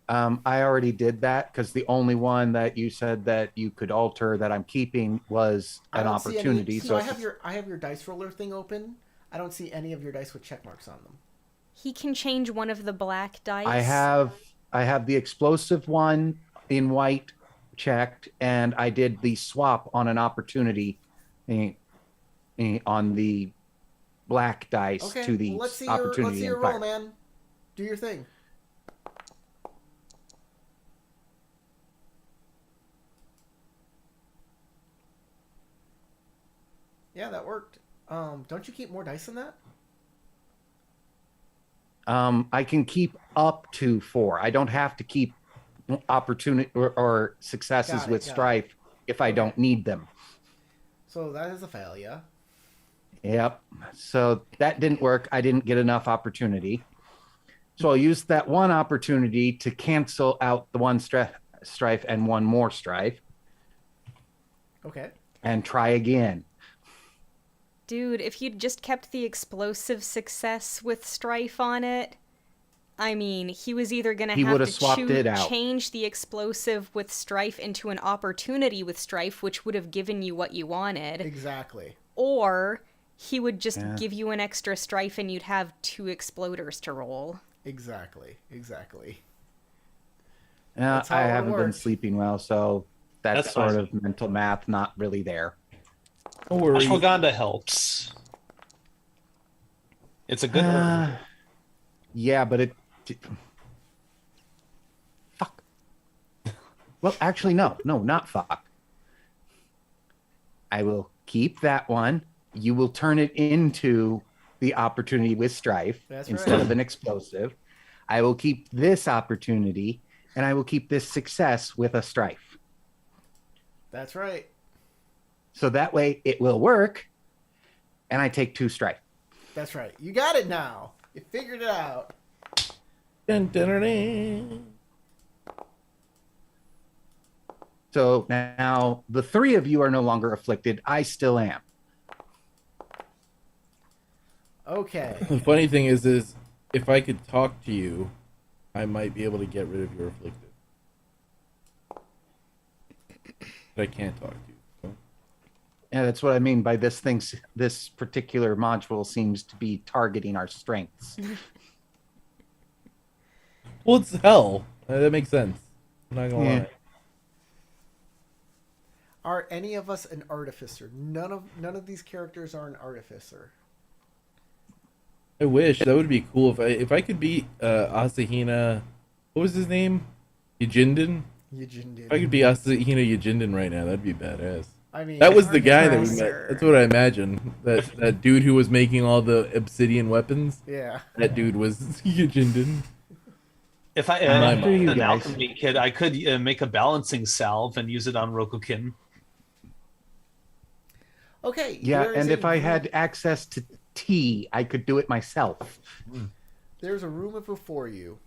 I already did that because the only one that you said that you could alter that I'm keeping was I an don't see any- opportunity. so So I have your dice roller thing open. I don't see any of your dice with check marks on them. He can change one of the black dice. I have the explosive one in white checked, and I did the swap on an opportunity on the black dice Okay, to the well, let's see opportunity your in roll, fire. man. Do your thing. Yeah, that worked. Don't you keep more dice than that? I can keep up to 4. I don't have to keep opportunity or successes Got it, with got it. strife if I don't need them. So that is a failure. Yep. So that didn't work. I didn't get enough opportunity. So I'll use that one opportunity to cancel out the one strife and one more strife Okay. and try again. Dude, if you'd just kept the explosive success with strife on it, I mean, he was either gonna He have would've to swapped it out. change the explosive with strife into an opportunity with strife, which would have given you what you wanted, Exactly. or he would just Yeah. give you an extra strife and you'd have 2 exploders to roll. Exactly. I That's how it haven't been worked. sleeping well, so that's, That's sort fine. of mental math not really there. Don't worry. Ashwagandha helps. It's a good herb. Yeah, but it. Fuck. Well, actually, no, not fuck. I will keep that one. You will turn it into the opportunity with strife That's instead right. of an explosive. I will keep this opportunity, and I will keep this success with a strife. That's right. So that way it will work, and I take 2 strife. That's right. You got it now. You figured it out. Dun, dun, dun, dun. So now the 3 of you are no longer afflicted. I still am. Okay. The funny thing is if I could talk to you, I might be able to get rid of your afflicted. But I can't talk to you. So. Yeah, that's what I mean by this thing. This particular module seems to be targeting our strengths. Well, it's hell. That makes sense. I'm not gonna Yeah. lie. Are any of us an artificer? None of these characters are an artificer. I wish that would be cool if I could beat Asahina. What was his name? Yujindin. If I could be Asahina Yujindin right now, that'd be badass. I mean, That was the guy that we met. Artificer. That's what I imagine. That dude who was making all the obsidian weapons. Yeah. That dude was Yujindin. If I My After you an guys. alchemy kit, I could make a balancing salve and use it on Rokukin. Okay. Yeah, there is and a if I room- had access to tea, I could do it myself. there's a room before you.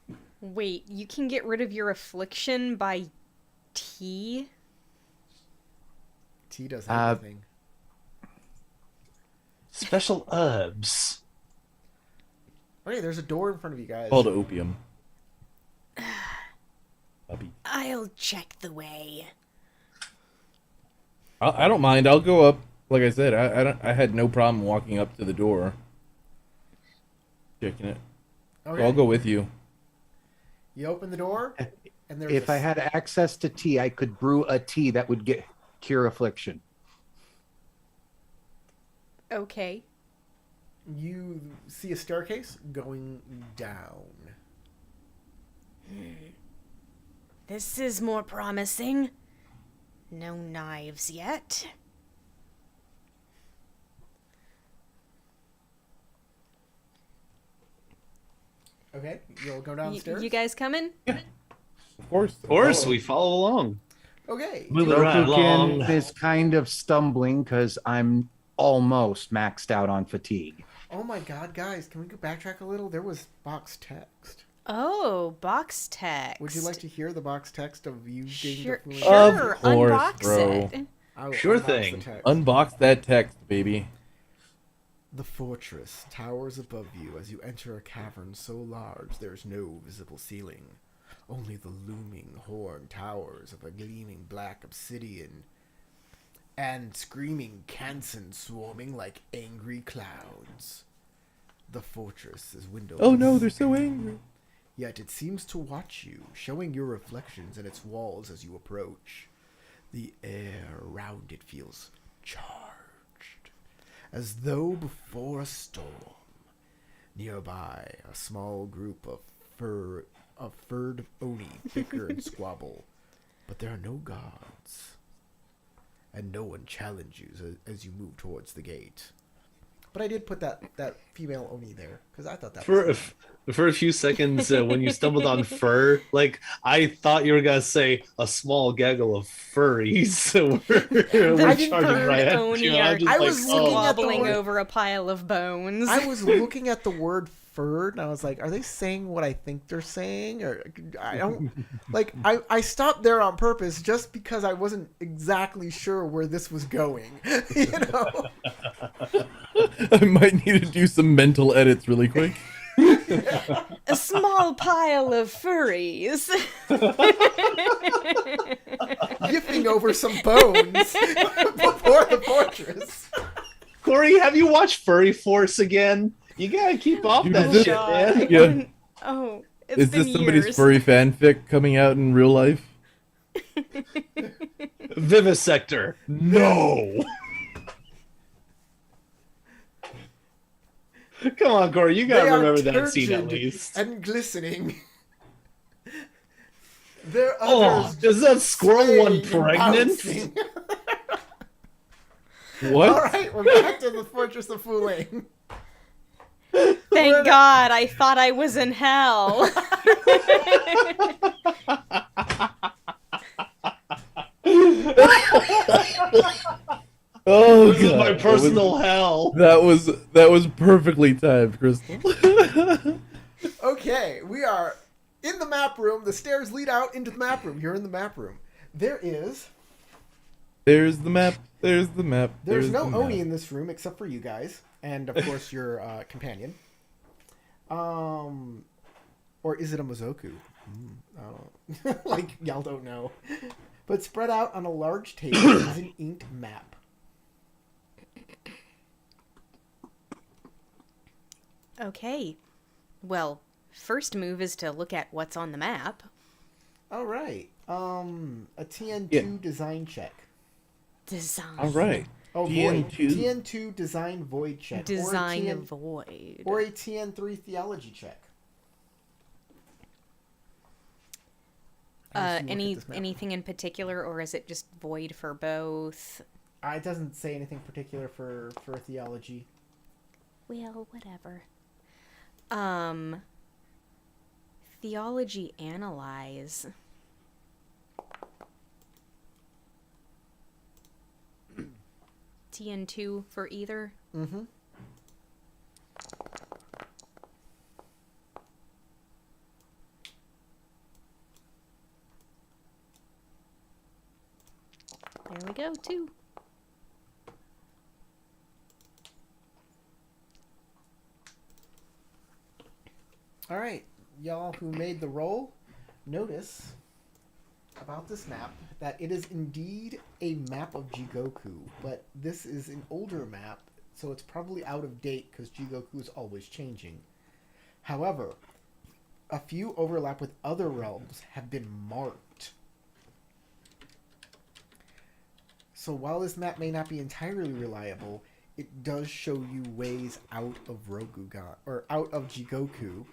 Wait, you can get rid of your affliction by tea? Tea does Uh, everything. Special herbs. Okay, there's a door in front of you guys. Called opium. Puppy. I'll check the way. I don't mind. I'll go up. Like I said, I had no problem walking up to the door, checking it. Okay. I'll go with you. You open the door, and there's If a I had access to tea, I could brew a tea that would cure affliction. Okay. you see a staircase going down. This is more promising. No knives yet. Okay, you'll go down the stairs. You guys coming? Of course. Of course, we follow along. Okay. Moving right along. Rokukin is kind of stumbling because I'm almost maxed out on fatigue. Oh my God, guys, can we go backtrack a little? There was box text. Oh, box text. Would you like to hear the box text of you being Sure, the sure. Of course, Unbox bro. it. I'll Sure unbox thing. the text. Unbox that text, baby. The fortress towers above you as you enter a cavern so large there is no visible ceiling. Only the looming horn towers of a gleaming black obsidian and screaming Kansen swarming like angry clouds. The fortress is windowless. Oh no, they're so angry. Yet it seems to watch you, showing your reflections in its walls as you approach. The air around it feels charged, as though before a storm. Nearby, a small group of furred oni bicker and squabble, but there are no guards, and no one challenges you as you move towards the gate. But I did put that female oni there because I thought that For a few seconds, when you stumbled on fur, like I thought you were gonna say a small gaggle of furries were I didn't charging fur right at Oni you. are I'm just I like, was looking at the wobbling word- over a pile of bones. I was looking at the word furred and I was like, are they saying what I think they're saying? Or I don't like I stopped there on purpose just because I wasn't exactly sure where this was going. You know? I might need to do some mental edits really quick. A small pile of furries. Yipping over some bones before the fortress. Corey, have you watched Furry Force again? You gotta keep off Dude, that is this- shit, man. Yeah. Oh, it's Is been this somebody's years. furry fanfic coming out in real life? Vivisector. No. Come on, Corey, you They gotta are remember that scene at turgid least. and glistening. There are Oh, others is that squirrel one swaying and pregnant? bouncing. What? All right, we're back to the Fortress of Fuling. Thank God, I thought I was in hell. Oh This is my God, personal hell. That was perfectly timed, Crystal. Okay, we are in the map room. The stairs lead out into the map room. You're in the map room. There is... There's the map. There's the map. There's no the map. Oni in this room except for you guys. And, of course, your companion. Or Or is it a Mozoku? I don't like, y'all don't know. But spread out on a large table is an inked map. Okay. Well, first move is to look at what's on the map. All right. A TN2 Yeah. design check. Design. All right. Oh, TN2? void. TN2 design void check. Design or a TN, void. Or a TN3 theology check. As you look at this map. Anything in particular, or is it just void for both? It doesn't say anything particular for theology. Well, whatever. Theology analyze. TN2 for either? Mm-hmm. There we go, 2. All right, y'all who made the roll, notice about this map that it is indeed a map of Jigoku, but this is an older map, so it's probably out of date because Jigoku is always changing. However, a few overlap with other realms have been marked. So while this map may not be entirely reliable, it does show you ways out of Rokugan, or out of Jigoku.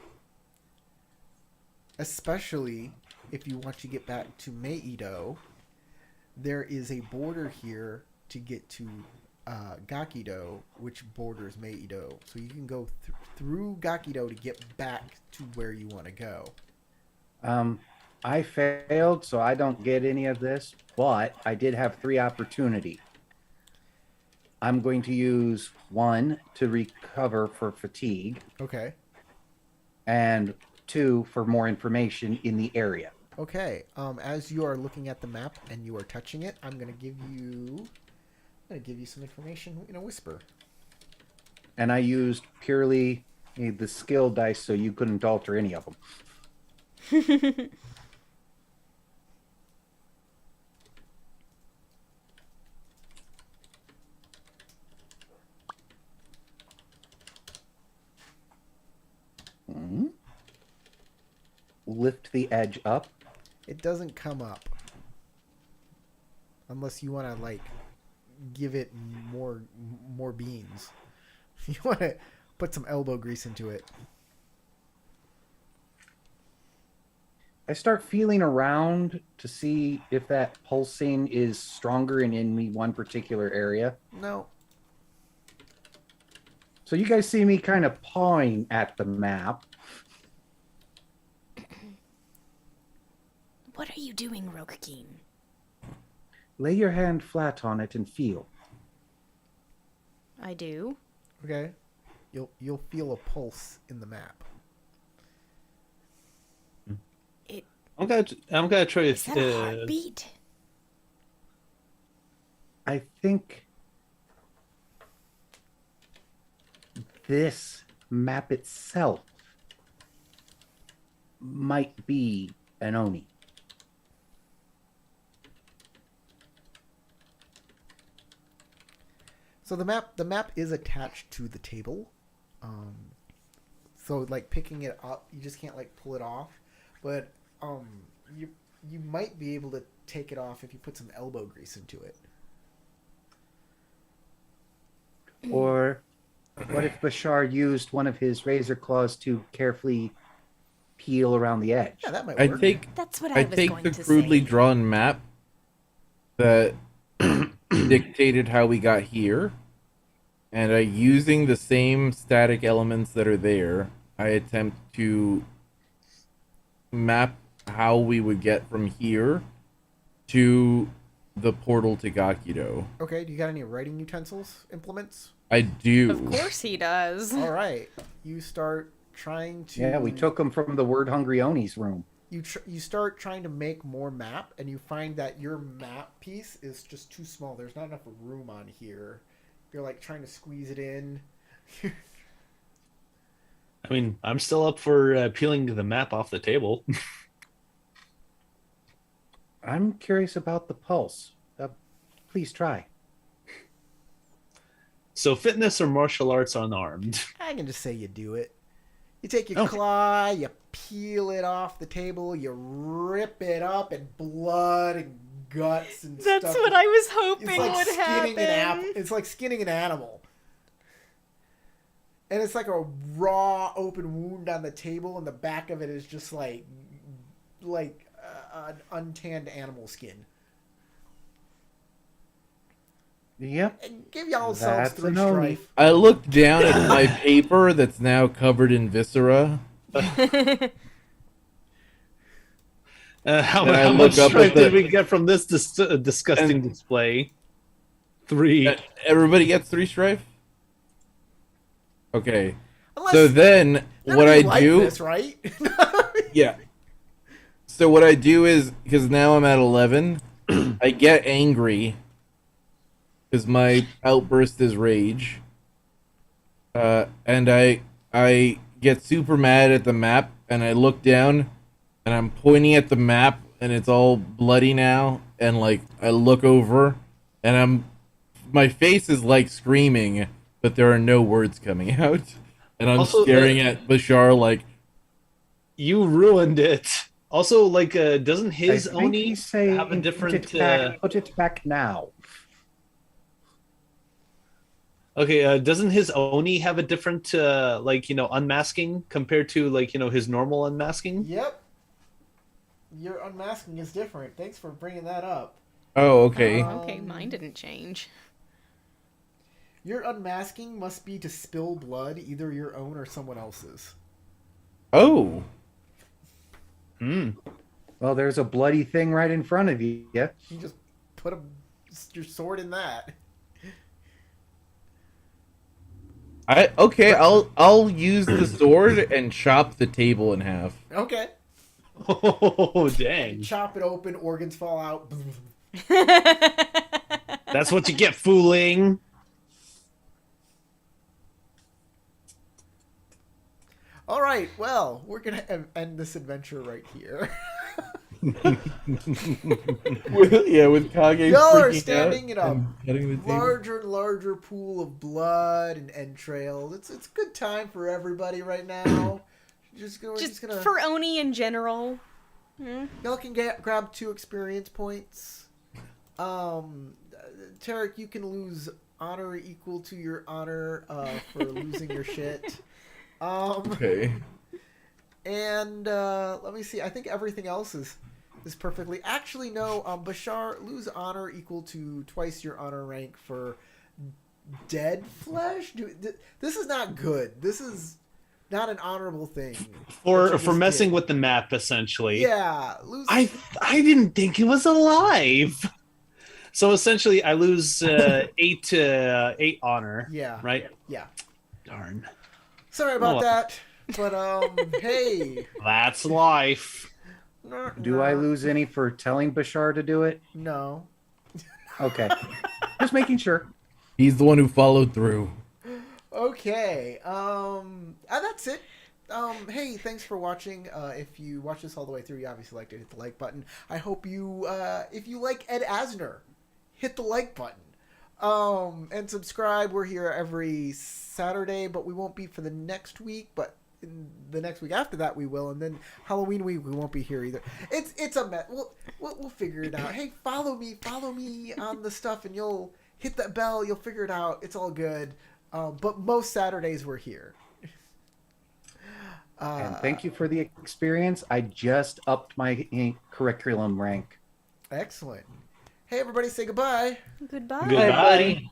Especially if you want to get back to Meido, there is a border here to get to Gakido, which borders Meido. So you can go through Gakido to get back to where you want to go. I failed, so I don't get any of this, but I did have 3 opportunity. I'm going to use 1 to recover for fatigue, Okay. and 2 for more information in the area. Okay. As you are looking at the map and you are touching it, I'm gonna give you some information in a whisper. And I used purely the skill dice, so you couldn't alter any of them. Lift the edge up. It doesn't come up unless you want to like give it more beans. You want to put some elbow grease into it. I start feeling around to see if that pulsing is stronger in any one particular area. No. So you guys see me kind of pawing at the map. What are you doing, Rokugan? Lay your hand flat on it and feel. I do. Okay. You'll feel a pulse in the map. I'm gonna try Is that a to. heartbeat? I think this map itself might be an Oni. So the map is attached to the table. So like picking it up, you just can't like pull it off. But you might be able to take it off if you put some elbow grease into it. Or what if Bashar used one of his razor claws to carefully peel around the edge? Yeah, that might I work. take That's what I was take going the to crudely say. drawn map that dictated how we got here, and using the same static elements that are there, I attempt to map how we would get from here to the portal to Gakido. Okay, do you got any writing utensils, implements? I do. Of course he does. All right. You start trying to... Yeah, we took them from the Word Hungry Oni's room. You start trying to make more map, and you find that your map piece is just too small. There's not enough room on here. You're like trying to squeeze it in. I mean, I'm still up for peeling the map off the table. I'm curious about the pulse. Please try. So, fitness or martial arts unarmed? I can just say you do it. You take your Okay. claw, you peel it off the table, you rip it up, and blood and guts and That's stuff. what I was It's hoping like would skinning an apple. happen. It's like skinning an animal. And it's like a raw open wound on the table, and the back of it is just like an untanned animal skin. Yep. And give y'all selves That's 3 an Oni. strife. I looked down at my paper that's now covered in viscera. How Then I much look up strife at the- did we get from this disgusting display? 3. Everybody gets 3 strife? Okay. Unless So then, none what of I you like do... this, right? Yeah. So what I do is, because now I'm at 11, I get angry because my outburst is rage, and I get super mad at the map, and I look down, and I'm pointing at the map, and it's all bloody now, and like I look over, and my face is like screaming, but there are no words coming out, and I'm Also, staring at Bashar like. You ruined it. Also, like, doesn't I his think Oni he's saying have a different? put it back now. Okay, doesn't his Oni have a different, unmasking compared to his normal unmasking? Yep. Your unmasking is different. Thanks for bringing that up. Oh, okay. Okay, mine didn't change. Your unmasking must be to spill blood, either your own or someone else's. Oh. Well, there's a bloody thing right in front of you. You just put your sword in that. I'll use the sword and chop the table in half. Okay. Oh, dang! Chop it open, organs fall out. That's what you get, fooling. All right, well, we're going to end this adventure right here. with Kage Y'all are freaking standing out in a and cutting the table. larger and larger pool of blood and entrails. It's a good time for everybody right now. We're just gonna For Oni in general. y'all can grab 2 experience points. Tarek, you can lose honor equal to your honor for losing your shit. Okay. And let me see. I think everything else is perfectly. Actually, no. Bashar, lose honor equal to twice your honor rank for dead flesh. This is not good. This is not an honorable thing. For messing with the map, essentially. Yeah, lose. I didn't think it was alive. So essentially, I lose 8 honor. Yeah. Right. Yeah. Darn. Sorry about Oh, well. that. But hey. That's life. Do I lose any for telling Bashar to do it? No. Okay. Just making sure. He's the one who followed through. Okay. That's it. Hey, thanks for watching. If you watch this all the way through, you obviously like to hit the like button. I hope you, if you like Ed Asner, hit the like button. And subscribe. We're here every Saturday, but we won't be for the next week. But in the next week after that, we will. And then Halloween week, we won't be here either. It's a mess. We'll figure it out. Hey, follow me on the stuff, and you'll hit that bell. You'll figure it out. It's all good. But most Saturdays we're here. And thank you for the experience. I just upped my curriculum rank. Excellent. Hey, everybody, say goodbye. Goodbye. Goodbye.